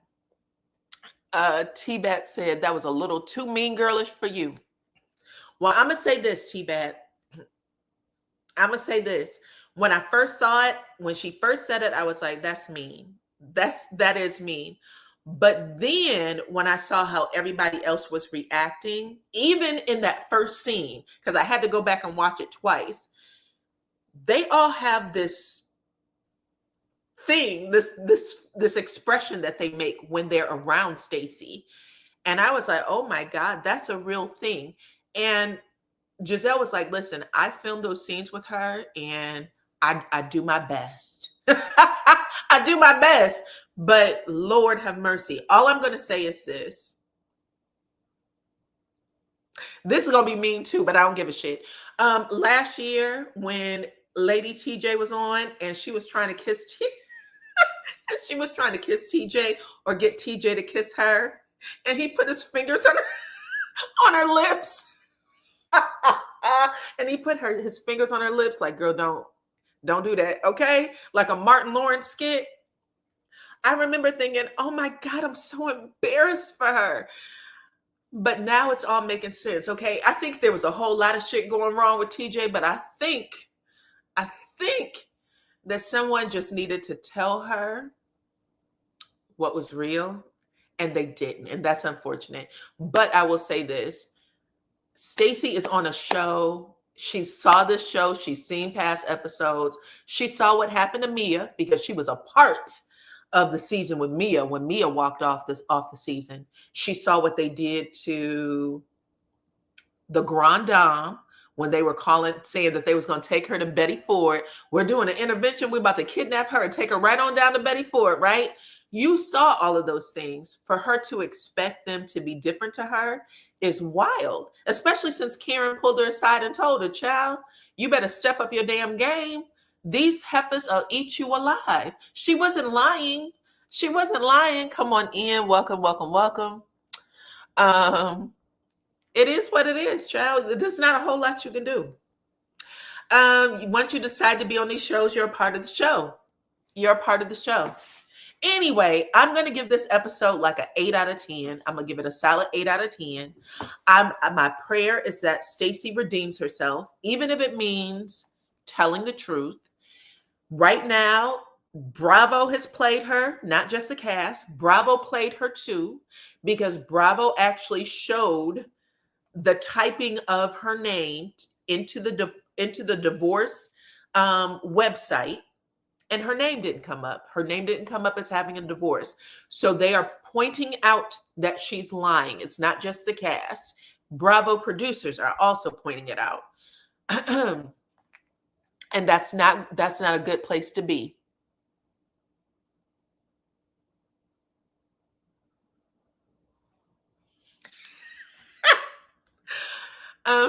T-Bat said that was a little too mean girlish for you. Well, I'm going to say this, T-Bat. I'm going to say this. When I first saw it, when she first said it, I was like, that's mean. That is mean. But then when I saw how everybody else was reacting, even in that first scene, because I had to go back and watch it twice, they all have this thing, this expression that they make when they're around Stacy. And I was like, oh my God, that's a real thing. And Giselle was like, listen, I filmed those scenes with her and I do my best. I do my best. But Lord have mercy. All I'm going to say is this. This is going to be mean too, but I don't give a shit. Last year when Lady TJ was on and she was trying to kiss she was trying to kiss TJ or get TJ to kiss her, and he put his fingers on her lips. And he put his fingers on her lips like, girl, don't do that, okay? Like a Martin Lawrence skit. I remember thinking, oh my God, I'm so embarrassed for her. But now it's all making sense, okay? I think there was a whole lot of shit going wrong with TJ, but I think that someone just needed to tell her what was real, and they didn't, and that's unfortunate. But I will say this. Stacey is on a show. She saw this show. She's seen past episodes. She saw what happened to Mia because she was a part of the season with Mia when Mia walked off the season. She saw what they did to the Grand Dame when they were saying that they was going to take her to Betty Ford. We're doing an intervention. We're about to kidnap her and take her right on down to Betty Ford, right? You saw all of those things. For her to expect them to be different to her is wild, especially since Karen pulled her aside and told her, child, you better step up your damn game. These heifers will eat you alive. She wasn't lying. She wasn't lying. Come on in. Welcome, welcome, welcome. It is what it is, child. There's not a whole lot you can do. Once you decide to be on these shows, you're a part of the show. You're a part of the show. Anyway, I'm going to give this episode like an 8 out of 10. I'm going to give it a solid 8 out of 10. My prayer is that Stacey redeems herself, even if it means telling the truth. Right now, Bravo has played her, not just the cast. Bravo played her too, because Bravo actually showed the typing of her name into the divorce website. And her name didn't come up. Her name didn't come up as having a divorce. So they are pointing out that she's lying. It's not just the cast. Bravo producers are also pointing it out. And that's not a good place to be.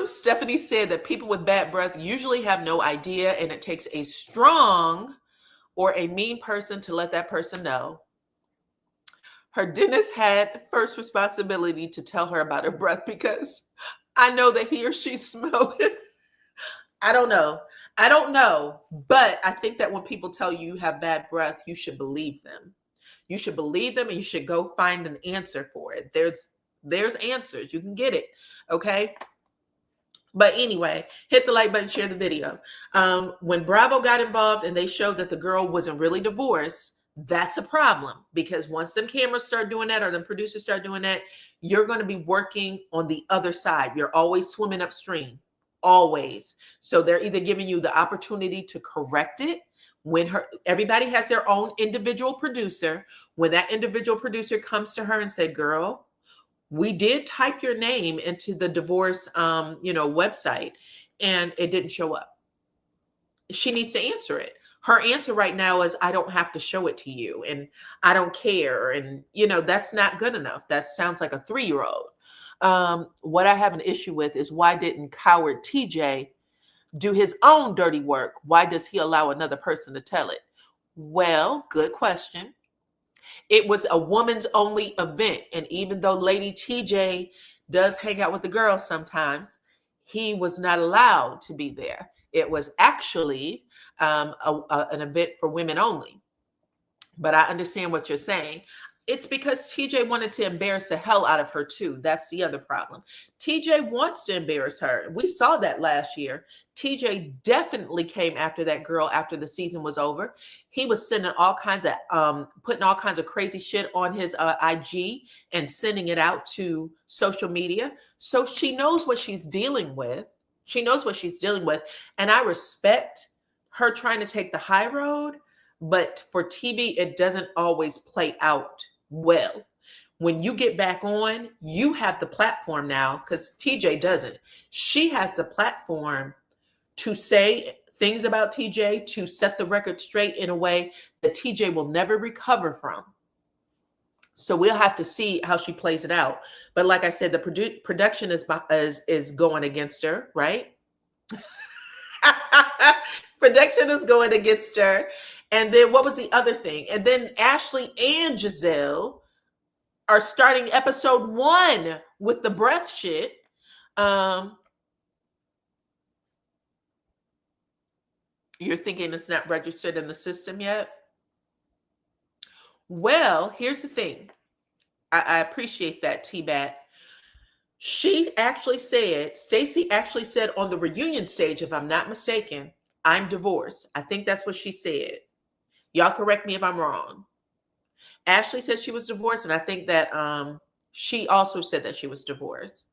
Stephanie said that people with bad breath usually have no idea, and it takes a strong or a mean person to let that person know. Her dentist had first responsibility to tell her about her breath because I know that he or she smelled it. I don't know. But I think that when people tell you have bad breath, you should believe them. You should believe them, and you should go find an answer for it. There's answers. You can get it. Okay. But anyway, hit the like button, share the video. When Bravo got involved and they showed that the girl wasn't really divorced, that's a problem, because once them cameras start doing that or the producers start doing that, you're going to be working on the other side. You're always swimming upstream, always. So they're either giving you the opportunity to correct it when everybody has their own individual producer. When that individual producer comes to her and say, girl, we did type your name into the divorce, website, and it didn't show up. She needs to answer it. Her answer right now is, I don't have to show it to you, and I don't care. And, that's not good enough. That sounds like a 3-year-old. What I have an issue with is, why didn't coward TJ do his own dirty work? Why does he allow another person to tell it? Well, good question. It was a woman's only event. And even though Lady TJ does hang out with the girls sometimes, he was not allowed to be there. It was actually an event for women only. But I understand what you're saying. It's because TJ wanted to embarrass the hell out of her too. That's the other problem. TJ wants to embarrass her. We saw that last year. TJ definitely came after that girl after the season was over. He was sending all kinds of, putting all kinds of crazy shit on his IG and sending it out to social media. So she knows what she's dealing with. She knows what she's dealing with. And I respect her trying to take the high road. But for TV, it doesn't always play out well. when you get back on, you have the platform now, because TJ doesn't. She has the platform to say things about TJ, to set the record straight in a way that TJ will never recover from. So we'll have to see how she plays it out. But like I said, the production is going against her, right? Production is going against her. And then what was the other thing? And then Ashley and Giselle are starting episode 1 with the breath shit. You're thinking it's not registered in the system yet? Well, here's the thing. I appreciate that, T-Bat. She actually said, Stacey actually said on the reunion stage, if I'm not mistaken, I'm divorced. I think that's what she said. Y'all correct me if I'm wrong. Ashley said she was divorced, and I think that she also said that she was divorced.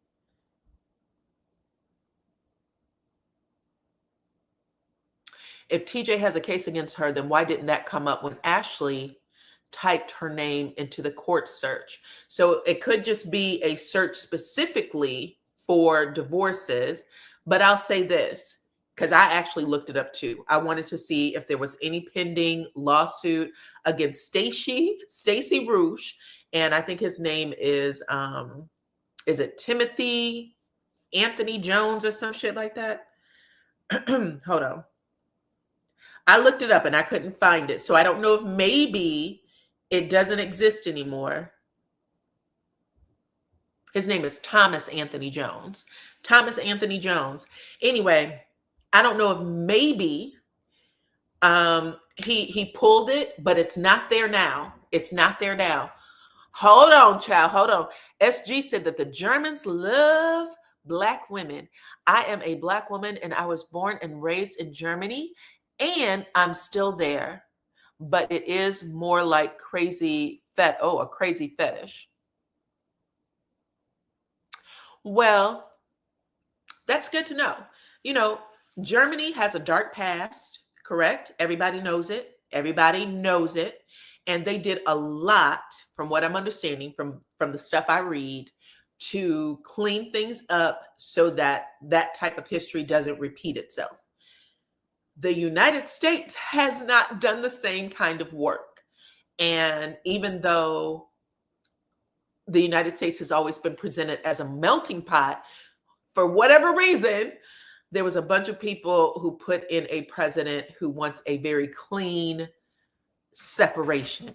If TJ has a case against her, then why didn't that come up when Ashley typed her name into the court search? So it could just be a search specifically for divorces. But I'll say this, because I actually looked it up too. I wanted to see if there was any pending lawsuit against Stacey Roosh, and I think his name is it Timothy Anthony Jones or some shit like that? Hold on. I looked it up and I couldn't find it. So I don't know if maybe it doesn't exist anymore. His name is Thomas Anthony Jones. Thomas Anthony Jones. Anyway, I don't know if maybe he pulled it, but it's not there now. It's not there now. Hold on, child. Hold on. SG said that the Germans love Black women. I am a Black woman and I was born and raised in Germany, and I'm still there. But it is more like a crazy fetish. Well, that's good to know. You know, Germany has a dark past, correct? Everybody knows it. Everybody knows it. And they did a lot, from what I'm understanding from the stuff I read, to clean things up so that that type of history doesn't repeat itself. The United States has not done the same kind of work. And even though the United States has always been presented as a melting pot, for whatever reason, there was a bunch of people who put in a president who wants a very clean separation.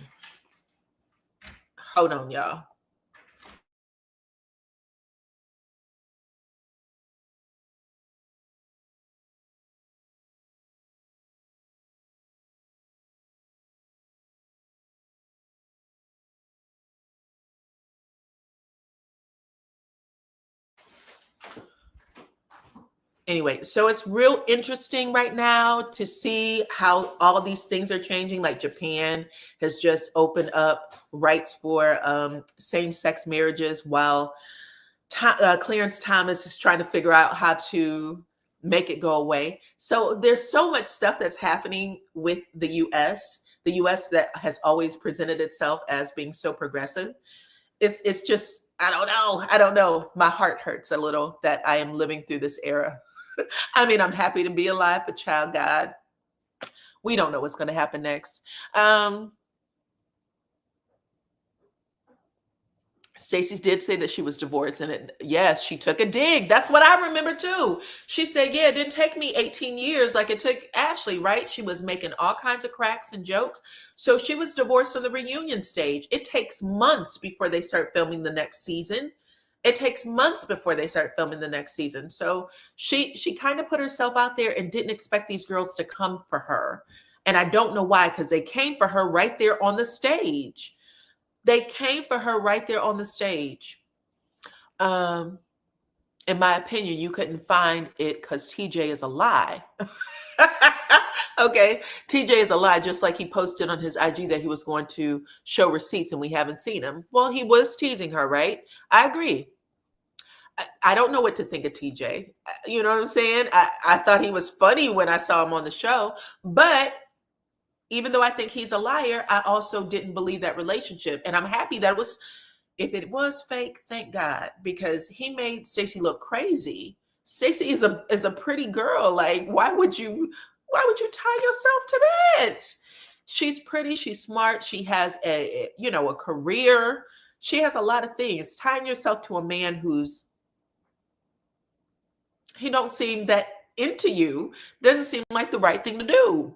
Hold on, y'all. Anyway, so it's real interesting right now to see how all of these things are changing. Like Japan has just opened up rights for same-sex marriages, while Clarence Thomas is trying to figure out how to make it go away. So there's so much stuff that's happening with the U.S. The U.S. that has always presented itself as being so progressive. It's just, I don't know. My heart hurts a little that I am living through this era. I mean, I'm happy to be alive, but child God, we don't know what's going to happen next. Stacey did say that she was divorced, and yes, she took a dig. That's what I remember too. She said, yeah, it didn't take me 18 years like it took Ashley, right? She was making all kinds of cracks and jokes. So she was divorced on the reunion stage. It takes months before they start filming the next season. It takes months before they start filming the next season. So she kind of put herself out there and didn't expect these girls to come for her. And I don't know why, because they came for her right there on the stage. They came for her right there on the stage. In my opinion, you couldn't find it because TJ is a lie. Okay, TJ is a lie, just like he posted on his IG that he was going to show receipts and we haven't seen him. Well, he was teasing her, right? I agree. I don't know what to think of TJ. You know what I'm saying? I thought he was funny when I saw him on the show, but even though I think he's a liar, I also didn't believe that relationship. And I'm happy that it was, If it was fake, thank God, because he made Stacey look crazy. Stacey is a pretty girl. Like, why would you tie yourself to that? She's pretty, she's smart, she has a career. She has a lot of things. Tying yourself to a man he don't seem that into you doesn't seem like the right thing to do.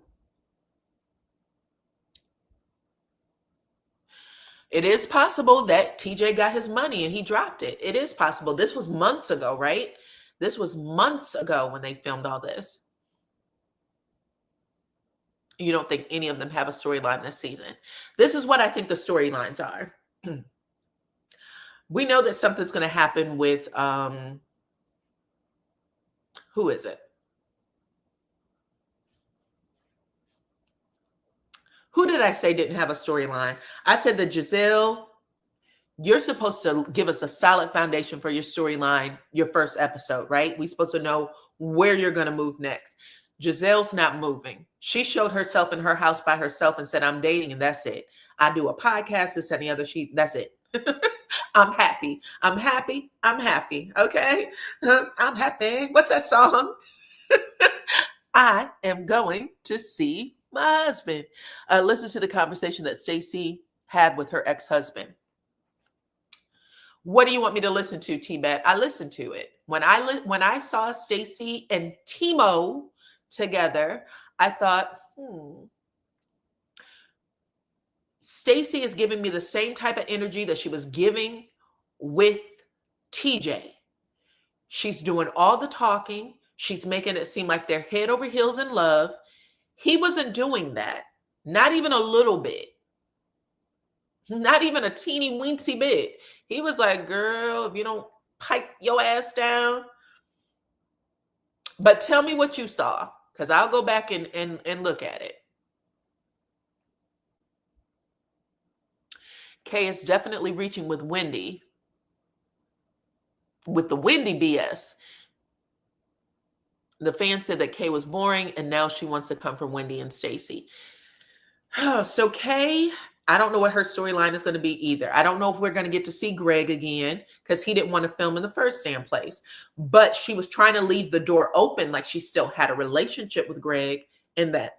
It is possible that TJ got his money and he dropped it. It is possible. This was months ago, right? This was months ago when they filmed all this. You don't think any of them have a storyline this season? This is what I think the storylines are. We know that something's going to happen with who is it? Who did I say didn't have a storyline? I said that Giselle, you're supposed to give us a solid foundation for your storyline, your first episode, right? We're supposed to know where you're going to move next. Giselle's not moving. She showed herself in her house by herself and said, I'm dating, and that's it. I do a podcast, this and the other. That's it. I'm happy. I'm happy. I'm happy. Okay. I'm happy. What's that song? I am going to see my husband. Listen to the conversation that Stacey had with her ex-husband. What do you want me to listen to, T-Bet? I listened to it. When I saw Stacey and Timo together, I thought, Stacey is giving me the same type of energy that she was giving with TJ. She's doing all the talking. She's making it seem like they're head over heels in love. He wasn't doing that. Not even a little bit. Not even a teeny weensy bit. He was like, girl, if you don't pipe your ass down. But tell me what you saw, because I'll go back and look at it. Kay is definitely reaching with Wendy. With the Wendy BS. The fans said that Kay was boring, and now she wants to come from Wendy and Stacey. So Kay, I don't know what her storyline is going to be either. I don't know if we're going to get to see Greg again, because he didn't want to film in the first damn place. But she was trying to leave the door open, like she still had a relationship with Greg and that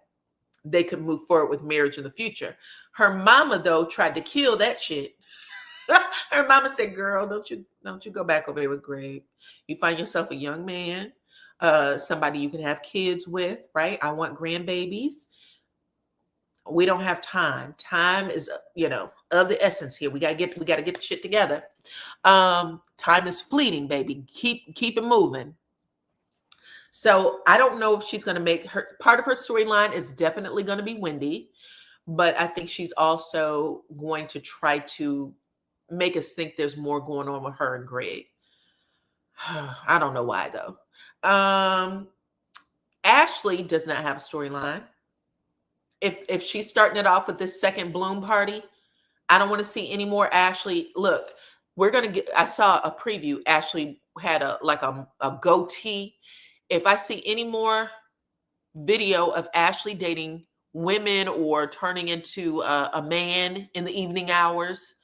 they could move forward with marriage in the future. Her mama, though, tried to kill that shit. Her mama said, girl, don't you go back over there with Greg. You find yourself a young man, somebody you can have kids with, right? I want grandbabies. We don't have time. Time is, of the essence here. We gotta get the shit together. Time is fleeting, baby. Keep it moving. So I don't know if she's gonna make her part of her storyline is definitely gonna be Wendy, but I think she's also going to try to make us think there's more going on with her and Greg. I don't know why though. Ashley does not have a storyline. If she's starting it off with this second bloom party, I don't want to see any more Ashley. Look, I saw a preview. Ashley had a goatee. If I see any more video of Ashley dating women or turning into a man in the evening hours,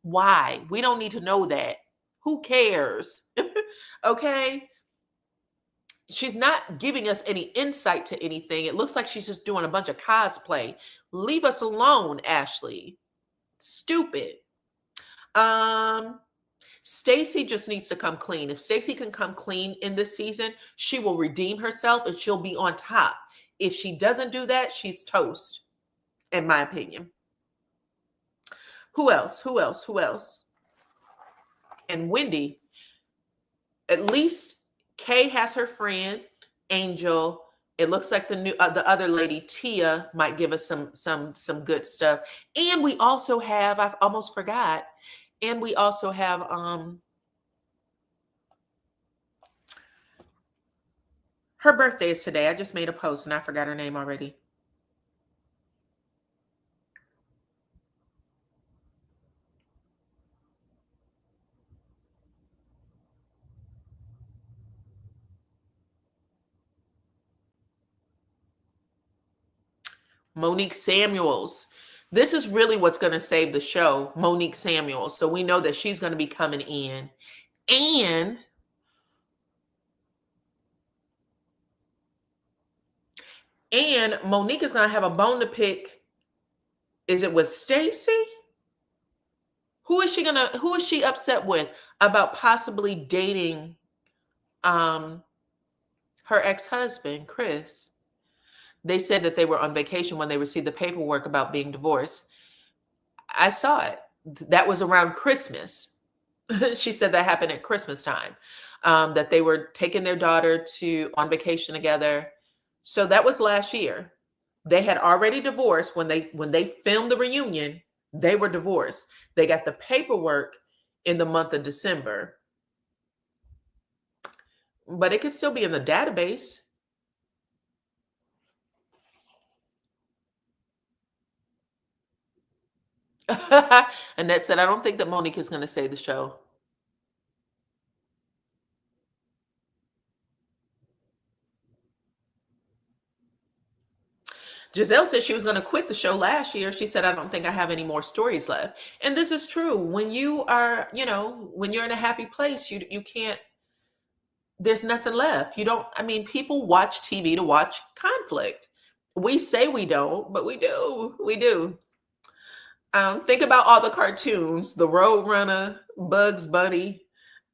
why? We don't need to know that. Who cares? Okay. She's not giving us any insight to anything. It looks like she's just doing a bunch of cosplay. Leave us alone, Ashley. Stupid. Stacey just needs to come clean. If Stacey can come clean in this season, she will redeem herself and she'll be on top. If she doesn't do that, she's toast, in my opinion. Who else? And Wendy, at least Kay has her friend, Angel. It looks like the other lady, Tia, might give us some good stuff. And we also have, I almost forgot, and we also have her birthday is today. I just made a post and I forgot her name already. Monique Samuels. This is really what's going to save the show, Monique Samuels. So we know that she's going to be coming in. And Monique is going to have a bone to pick. Is it with Stacey? Who is she upset with about possibly dating her ex-husband, Chris? They said that they were on vacation when they received the paperwork about being divorced. I saw it. That was around Christmas. She said that happened at Christmas time, that they were taking their daughter on vacation together. So that was last year. They had already divorced when they filmed the reunion. They were divorced. They got the paperwork in the month of December, but it could still be in the database. Annette said, I don't think that Monique is going to save the show. Giselle said she was going to quit the show last year. She said, I don't think I have any more stories left. And this is true. When you are, when you're in a happy place, you can't, there's nothing left. You don't, I mean, people watch TV to watch conflict. We say we don't, but we do. We do. Think about all the cartoons, the Roadrunner, Bugs Bunny,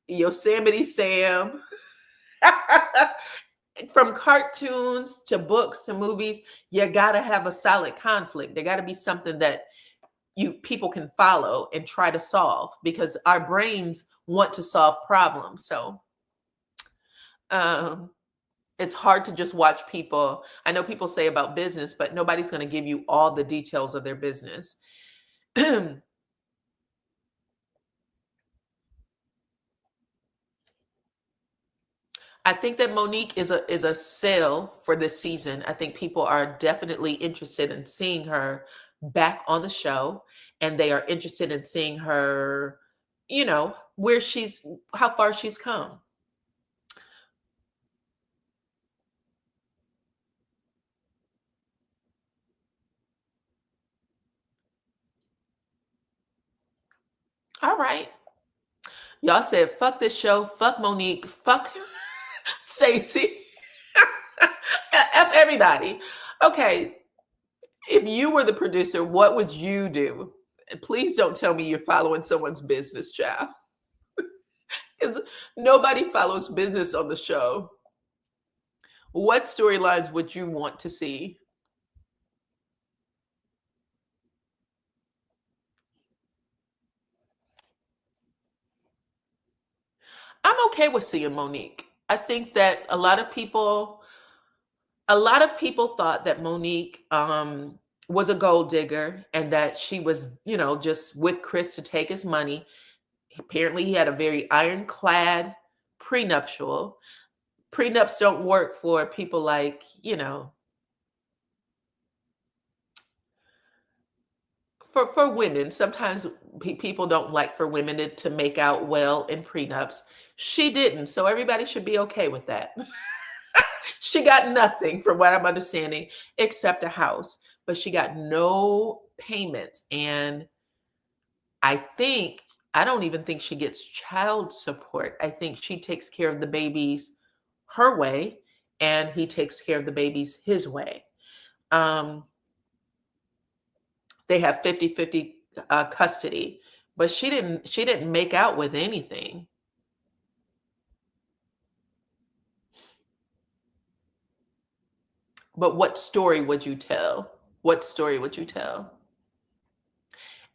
Yosemite Sam. From cartoons to books to movies, you gotta have a solid conflict. There gotta be something that people can follow and try to solve, because our brains want to solve problems. So it's hard to just watch people. I know people say about business, but nobody's going to give you all the details of their business. I think that Monique is a sell for this season. I think people are definitely interested in seeing her back on the show, and they are interested in seeing her, how far she's come. All right. Y'all said, fuck this show, fuck Monique, fuck Stacey, F everybody. Okay. If you were the producer, what would you do? And please don't tell me you're following someone's business, child. Because nobody follows business on the show. What storylines would you want to see? I'm okay with seeing Monique. I think that a lot of people thought that Monique was a gold digger, and that she was, just with Chris to take his money. Apparently, he had a very ironclad prenuptial. Prenups don't work for people like, for women. Sometimes people don't like for women to make out well in prenups. She didn't, so everybody should be okay with that. She got nothing, from what I'm understanding, except a house, but she got no payments. And I don't even think she gets child support. I think she takes care of the babies her way, and he takes care of the babies his way. They have 50-50 custody, but she didn't make out with anything. But what story would you tell? What story would you tell?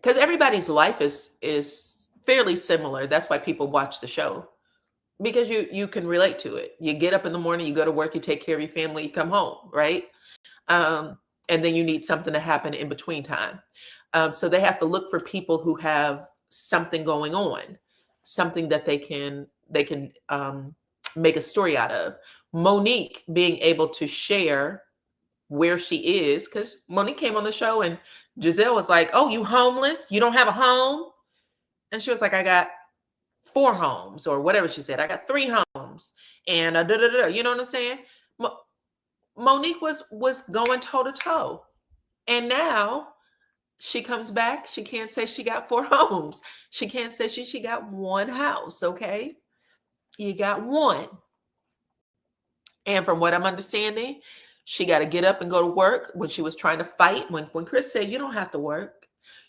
Because everybody's life is fairly similar. That's why people watch the show, because you can relate to it. You get up in the morning, you go to work, you take care of your family, you come home, right? And then you need something to happen in between time. So they have to look for people who have something going on, something that they can make a story out of. Monique being able to share where she is, because Monique came on the show and Giselle was like, "Oh, you homeless? You don't have a home?" And she was like, "I got 4 homes," or whatever she said. "I got 3 homes," and you know what I'm saying? Monique was going toe to toe, and now She comes back. She can't say she got 4 homes. She can't say she got 1 house, okay? You got 1. And from what I'm understanding, she got to get up and go to work when she was trying to fight. When Chris said, you don't have to work,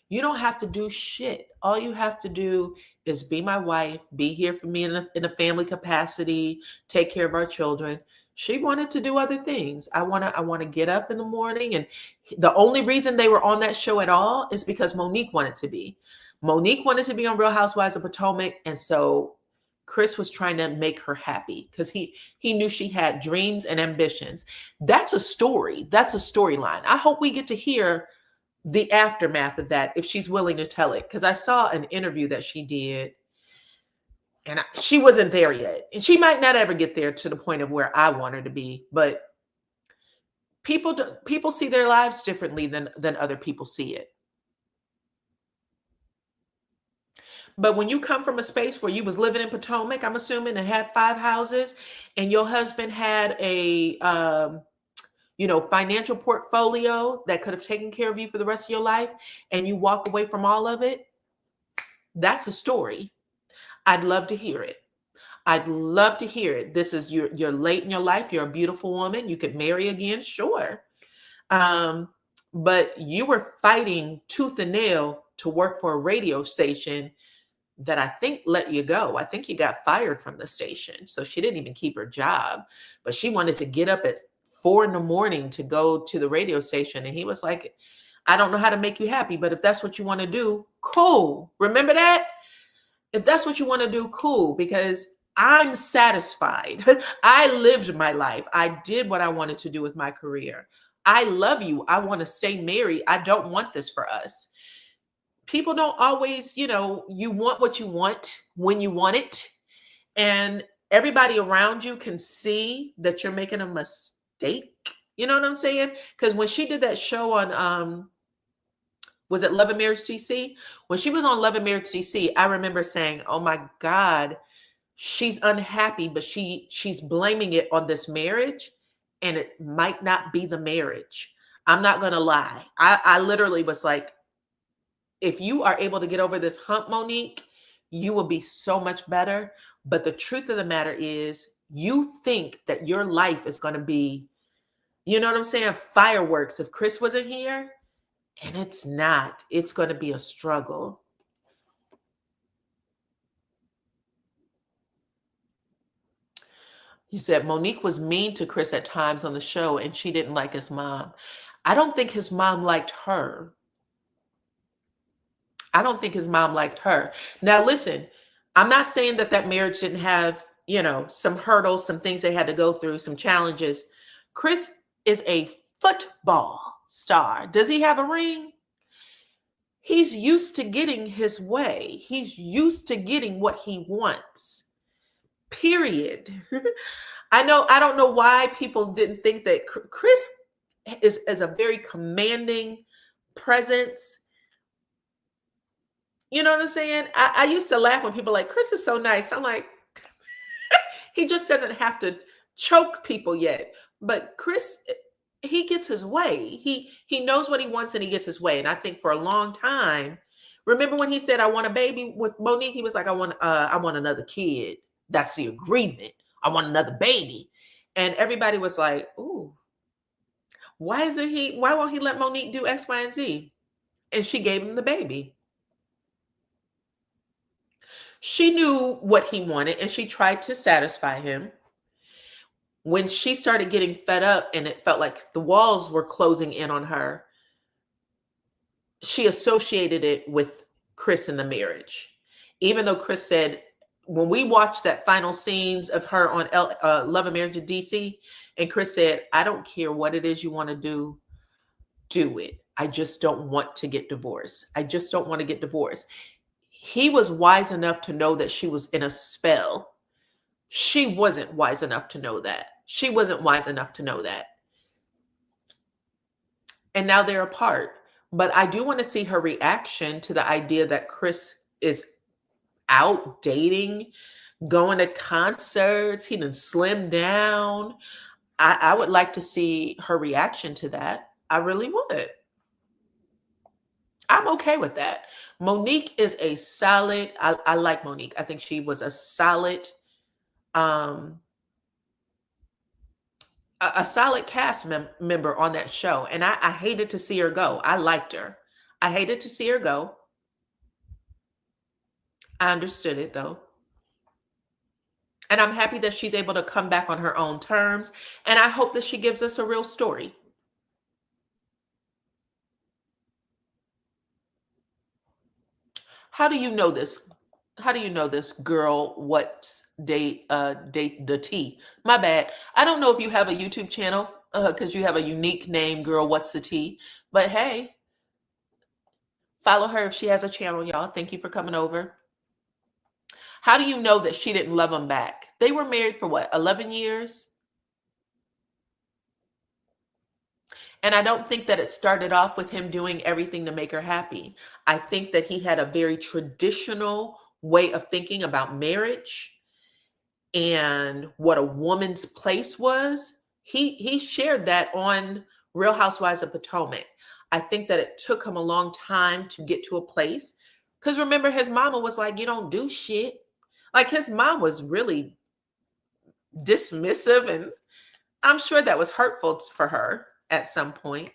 you don't have to do shit. All you have to do is be my wife, be here for me in a family capacity, take care of our children. She wanted to do other things. I want to get up in the morning. And the only reason they were on that show at all is because Monique wanted to be. Monique wanted to be on Real Housewives of Potomac. And so Chris was trying to make her happy because he knew she had dreams and ambitions. That's a story. That's a storyline. I hope we get to hear the aftermath of that if she's willing to tell it. Because I saw an interview that she did and she wasn't there yet. And she might not ever get there to the point of where I want her to be. But people see their lives differently than other people see it. But when you come from a space where you was living in Potomac, I'm assuming, and had 5 houses, and your husband had a financial portfolio that could have taken care of you for the rest of your life, and you walk away from all of it, that's a story. I'd love to hear it. I'd love to hear it. This is you're late in your life. You're a beautiful woman. You could marry again, sure. But you were fighting tooth and nail to work for a radio station that I think let you go. I think you got fired from the station. So she didn't even keep her job, but she wanted to get up at 4 a.m. to go to the radio station. And he was like, I don't know how to make you happy, but if that's what you want to do, cool. Remember that? If that's what you want to do, cool, because I'm satisfied. I lived my life. I did what I wanted to do with my career. I love you. I want to stay married. I don't want this for us. People don't always, you want what you want when you want it. And everybody around you can see that you're making a mistake. You know what I'm saying? Because when she did that show on, was it Love and Marriage DC? When she was on Love and Marriage DC, I remember saying, oh my God, she's unhappy, but she's blaming it on this marriage. And it might not be the marriage. I'm not going to lie. I literally was like, if you are able to get over this hump, Monique, you will be so much better. But the truth of the matter is, you think that your life is going to be, you know what I'm saying, fireworks if Chris wasn't here. And it's not. It's going to be a struggle. You said Monique was mean to Chris at times on the show and she didn't like his mom. I don't think his mom liked her. I don't think his mom liked her. Now, listen, I'm not saying that marriage didn't have, some hurdles, some things they had to go through, some challenges. Chris is a football star. Does he have a ring? He's used to getting his way. He's used to getting what he wants. Period. I don't know why people didn't think that Chris is a very commanding presence. You know what I'm saying? I used to laugh when people like, Chris is so nice. I'm like, he just doesn't have to choke people yet. But Chris, he gets his way. He knows what he wants and he gets his way. And I think for a long time, remember when he said, I want a baby with Monique? He was like, I want another kid. That's the agreement. I want another baby. And everybody was like, ooh, why won't he let Monique do X, Y, and Z? And she gave him the baby. She knew what he wanted and she tried to satisfy him. When she started getting fed up and it felt like the walls were closing in on her, she associated it with Chris in the marriage. Even though Chris said, when we watched that final scenes of her on Love and Marriage in DC, and Chris said, I don't care what it is you want to do it. I just don't want to get divorced. I just don't want to get divorced. He was wise enough to know that she was in a spell. She wasn't wise enough to know that. She wasn't wise enough to know that. And now they're apart. But I do want to see her reaction to the idea that Chris is out dating, going to concerts. He didn't slim down. I would like to see her reaction to that. I really would. I'm okay with that. Monique is a solid, I like Monique. I think she was a solid, um, a solid cast member on that show. And I hated to see her go. I liked her. I hated to see her go. I understood it though. And I'm happy that she's able to come back on her own terms. And I hope that she gives us a real story. How do you know this? How do you know this girl? What's date the tea? My bad. I don't know if you have a YouTube channel because you have a unique name, girl. What's the tea? But hey, follow her if she has a channel, y'all. Thank you for coming over. How do you know that she didn't love him back? They were married for what, 11 years? And I don't think that it started off with him doing everything to make her happy. I think that he had a very traditional way of thinking about marriage and what a woman's place was. He shared that on Real Housewives of Potomac. I think that it took him a long time to get to a place. Because remember, his mama was like, you don't do shit. Like his mom was really dismissive, and I'm sure that was hurtful for her at some point.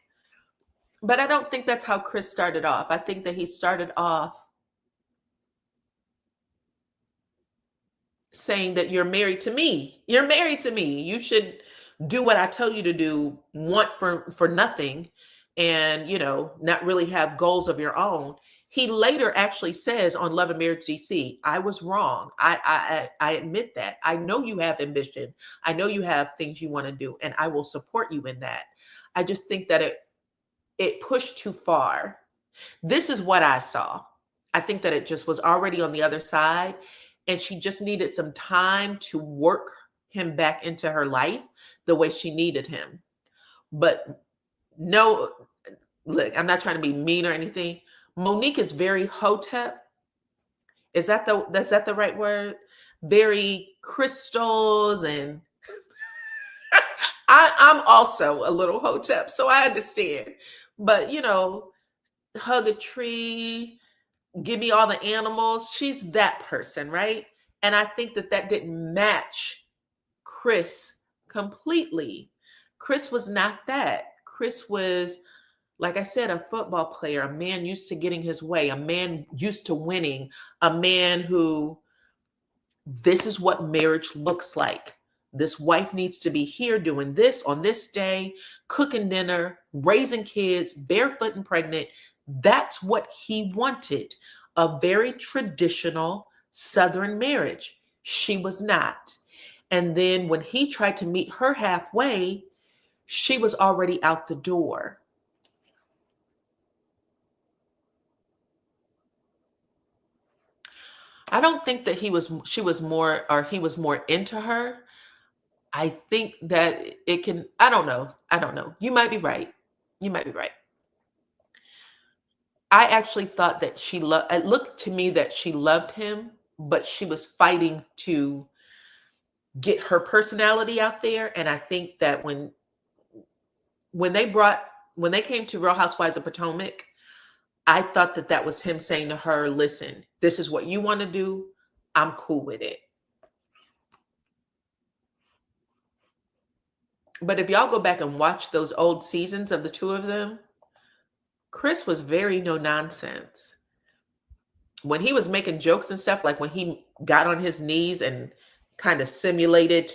But I don't think that's how Chris started off. I think that he started off saying that you're married to me. You're married to me. You should do what I tell you to do, want for nothing, and not really have goals of your own. He later actually says on Love and Marriage DC, I was wrong. I admit that. I know you have ambition. I know you have things you want to do, and I will support you in that. I just think that it pushed too far. This is what I saw. I think that it just was already on the other side, and she just needed some time to work him back into her life the way she needed him. But no, look, I'm not trying to be mean or anything. Monique is very hotep. Is that the right word? Very crystals, and I'm also a little hotep, so I understand. But hug a tree, give me all the animals. She's that person, right? And I think that didn't match Chris completely. Chris was not that. Chris was, like I said, a football player, a man used to getting his way, a man used to winning, a man who, this is what marriage looks like. This wife needs to be here doing this on this day, cooking dinner, raising kids, barefoot and pregnant. That's what he wanted. A very traditional Southern marriage. She was not. And then when he tried to meet her halfway, she was already out the door. I don't think that he was more into her. I think that it can, I don't know. I don't know. You might be right. You might be right. I actually thought that it looked to me that she loved him, but she was fighting to get her personality out there. And I think that when they came to Real Housewives of Potomac, I thought that was him saying to her, listen, this is what you want to do. I'm cool with it. But if y'all go back and watch those old seasons of the two of them, Chris was very no nonsense. When he was making jokes and stuff, like when he got on his knees and kind of simulated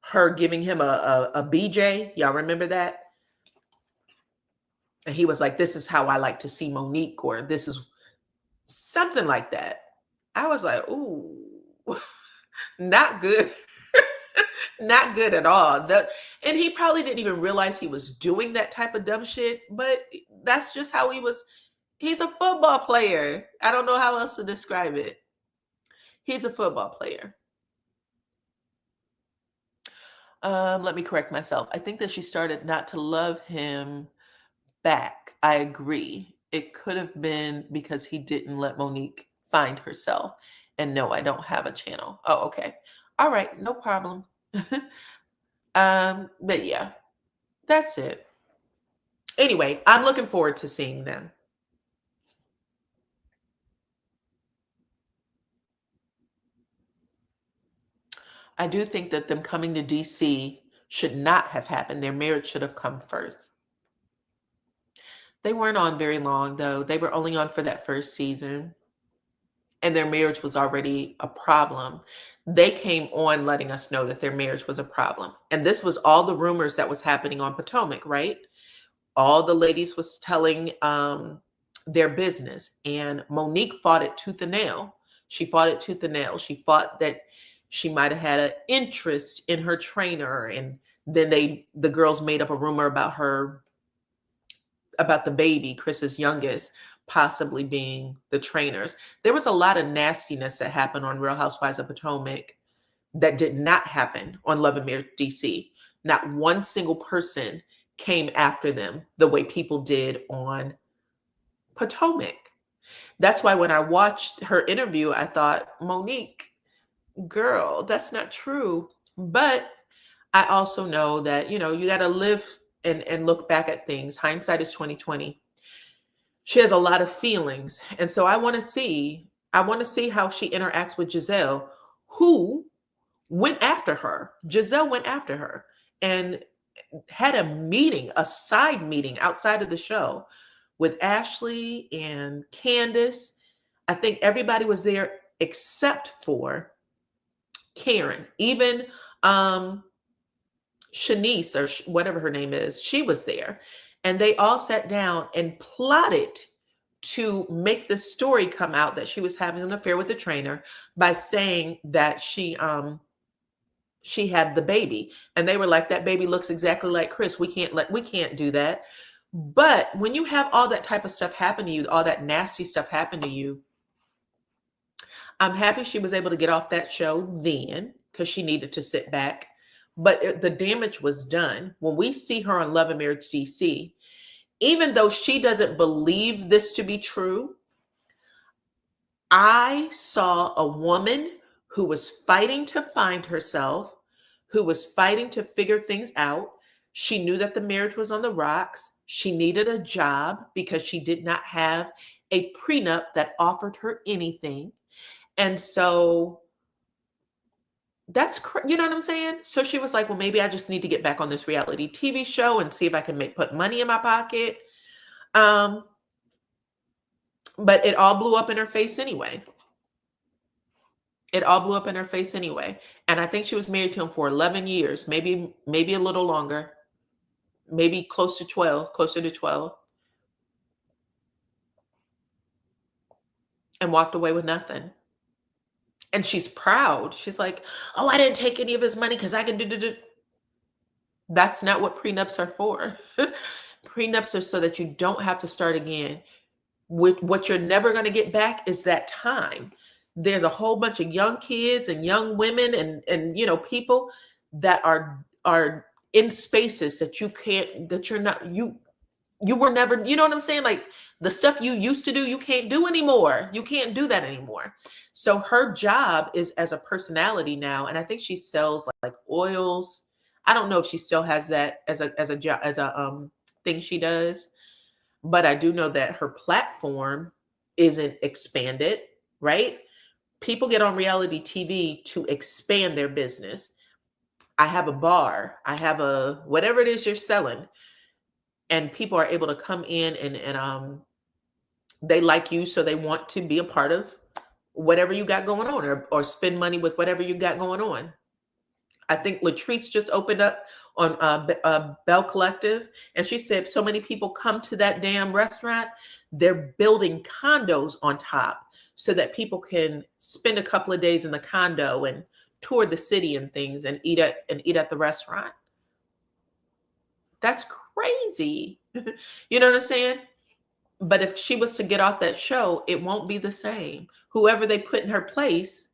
her giving him a BJ, y'all remember that? And he was like, this is how I like to see Monique, or this is something like that. I was like, ooh, not good. Not good at all. And he probably didn't even realize he was doing that type of dumb shit, but that's just how he was. He's a football player. I don't know how else to describe it. He's a football player. Let me correct myself. I think that she started not to love him back. I agree. It could have been because he didn't let Monique find herself. And no, I don't have a channel. Oh, okay. All right, no problem. But yeah, that's it. Anyway, I'm looking forward to seeing them. I do think that them coming to DC should not have happened. Their marriage should have come first. They weren't on very long, though. They were only on for that first season, and their marriage was already a problem. They came on letting us know that their marriage was a problem. And this was all the rumors that was happening on Potomac, right? All the ladies was telling their business, and Monique fought it tooth and nail. She fought it tooth and nail. She fought that she might have had an interest in her trainer, and then the girls made up a rumor about her, about the baby, Chris's youngest, possibly being the trainers. There was a lot of nastiness that happened on Real Housewives of Potomac that did not happen on Love and Marriage DC. Not one single person came after them the way people did on Potomac. That's why when I watched her interview, I thought, Monique, girl, that's not true. But I also know that, you got to live and look back at things. Hindsight is 2020. She has a lot of feelings. And so I want to see how she interacts with Gizelle, who went after her. Gizelle went after her and had a meeting, a side meeting outside of the show with Ashley and Candace. I think everybody was there except for Karen. Even Shanice, or whatever her name is, she was there. And they all sat down and plotted to make the story come out that she was having an affair with the trainer by saying that she had the baby. And they were like, that baby looks exactly like Chris. We can't do that. But when you have all that type of stuff happen to you, all that nasty stuff happen to you, I'm happy she was able to get off that show then, because she needed to sit back. But the damage was done. When we see her on Love and Marriage DC, even though she doesn't believe this to be true, I saw a woman who was fighting to find herself, who was fighting to figure things out. She knew that the marriage was on the rocks. She needed a job because she did not have a prenup that offered her anything. And so you know what I'm saying? So she was like, well, maybe I just need to get back on this reality TV show and see if I can put money in my pocket. But it all blew up in her face anyway. It all blew up in her face anyway. And I think she was married to him for 11 years, maybe a little longer, maybe closer to 12, and walked away with nothing. And she's proud. She's like, oh, I didn't take any of his money because I can do. That's not what prenups are for. Prenups are so that you don't have to start again. What you're never going to get back is that time. There's a whole bunch of young kids and young women and people that are in spaces that you were never, you know what I'm saying? Like the stuff you used to do, you can't do anymore. You can't do that anymore. So her job is as a personality now. And I think she sells like oils. I don't know if she still has that as a job, as a thing she does, but I do know that her platform isn't expanded, right? People get on reality TV to expand their business. I have a bar, I have a whatever it is you're selling, and people are able to come in and they like you, so they want to be a part of whatever you got going on, or spend money with whatever you got going on. I think Latrice just opened up on Bell Collective, and she said so many people come to that damn restaurant, they're building condos on top so that people can spend a couple of days in the condo and tour the city and things and eat at the restaurant. That's crazy. You know what I'm saying? But if she was to get off that show, it won't be the same. Whoever they put in her place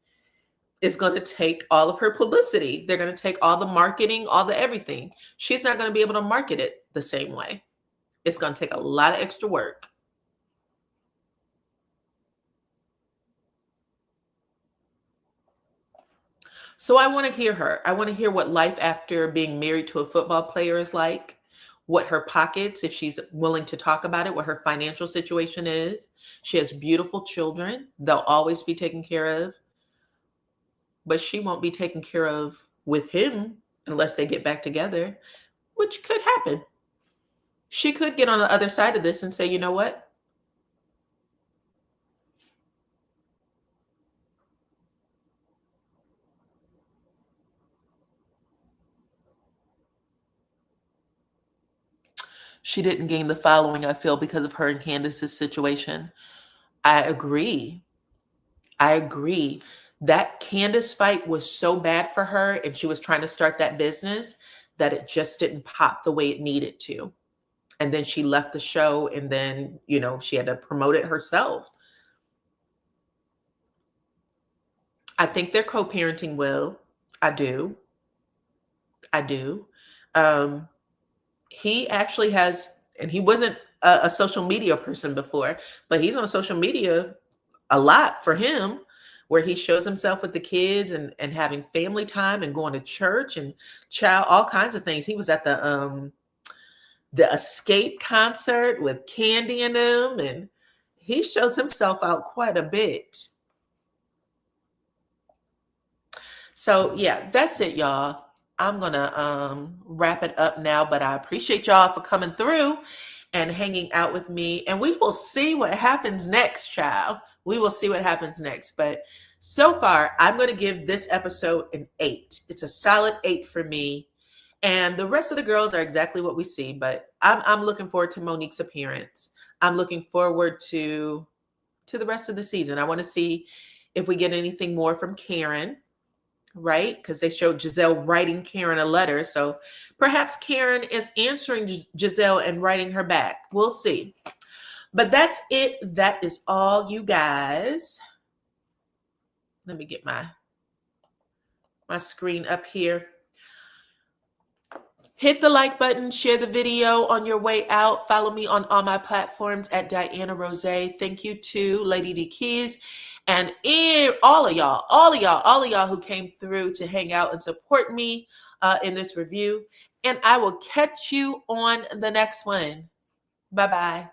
is going to take all of her publicity. They're going to take all the marketing, all the everything. She's not going to be able to market it the same way. It's going to take a lot of extra work. So I want to hear her. I want to hear what life after being married to a football player is like, what her pockets, if she's willing to talk about it, what her financial situation is. She has beautiful children. They'll always be taken care of. but she won't be taken care of with him unless they get back together, which could happen. She could get on the other side of this and say, you know what? She didn't gain the following, I feel, because of her and Candace's situation. I agree. I agree. That Candace fight was so bad for her, and she was trying to start that business, that it just didn't pop the way it needed to. And then she left the show, and then, she had to promote it herself. I think they're co-parenting well. I do. I do. Um, he actually has, and he wasn't a social media person before, but he's on social media a lot for him, where he shows himself with the kids and having family time and going to church and all kinds of things. He was at the Escape concert with Candy and them, and he shows himself out quite a bit. So yeah, that's it, y'all. I'm gonna wrap it up now, but I appreciate y'all for coming through and hanging out with me. And we will see what happens next, child. We will see what happens next. But so far, I'm going to give this episode an 8. It's a solid 8 for me. And the rest of the girls are exactly what we see. But I'm looking forward to Monique's appearance. I'm looking forward to the rest of the season. I want to see if we get anything more from Karen. Right? Because they showed Giselle writing Karen a letter. So perhaps Karen is answering Giselle and writing her back. We'll see. But that's it. That is all, you guys. Let me get my screen up here. Hit the like button, share the video on your way out. Follow me on all my platforms at DYANAROZAY. Thank you to Lady D Keys and all of y'all who came through to hang out and support me in this review. And I will catch you on the next one. Bye-bye.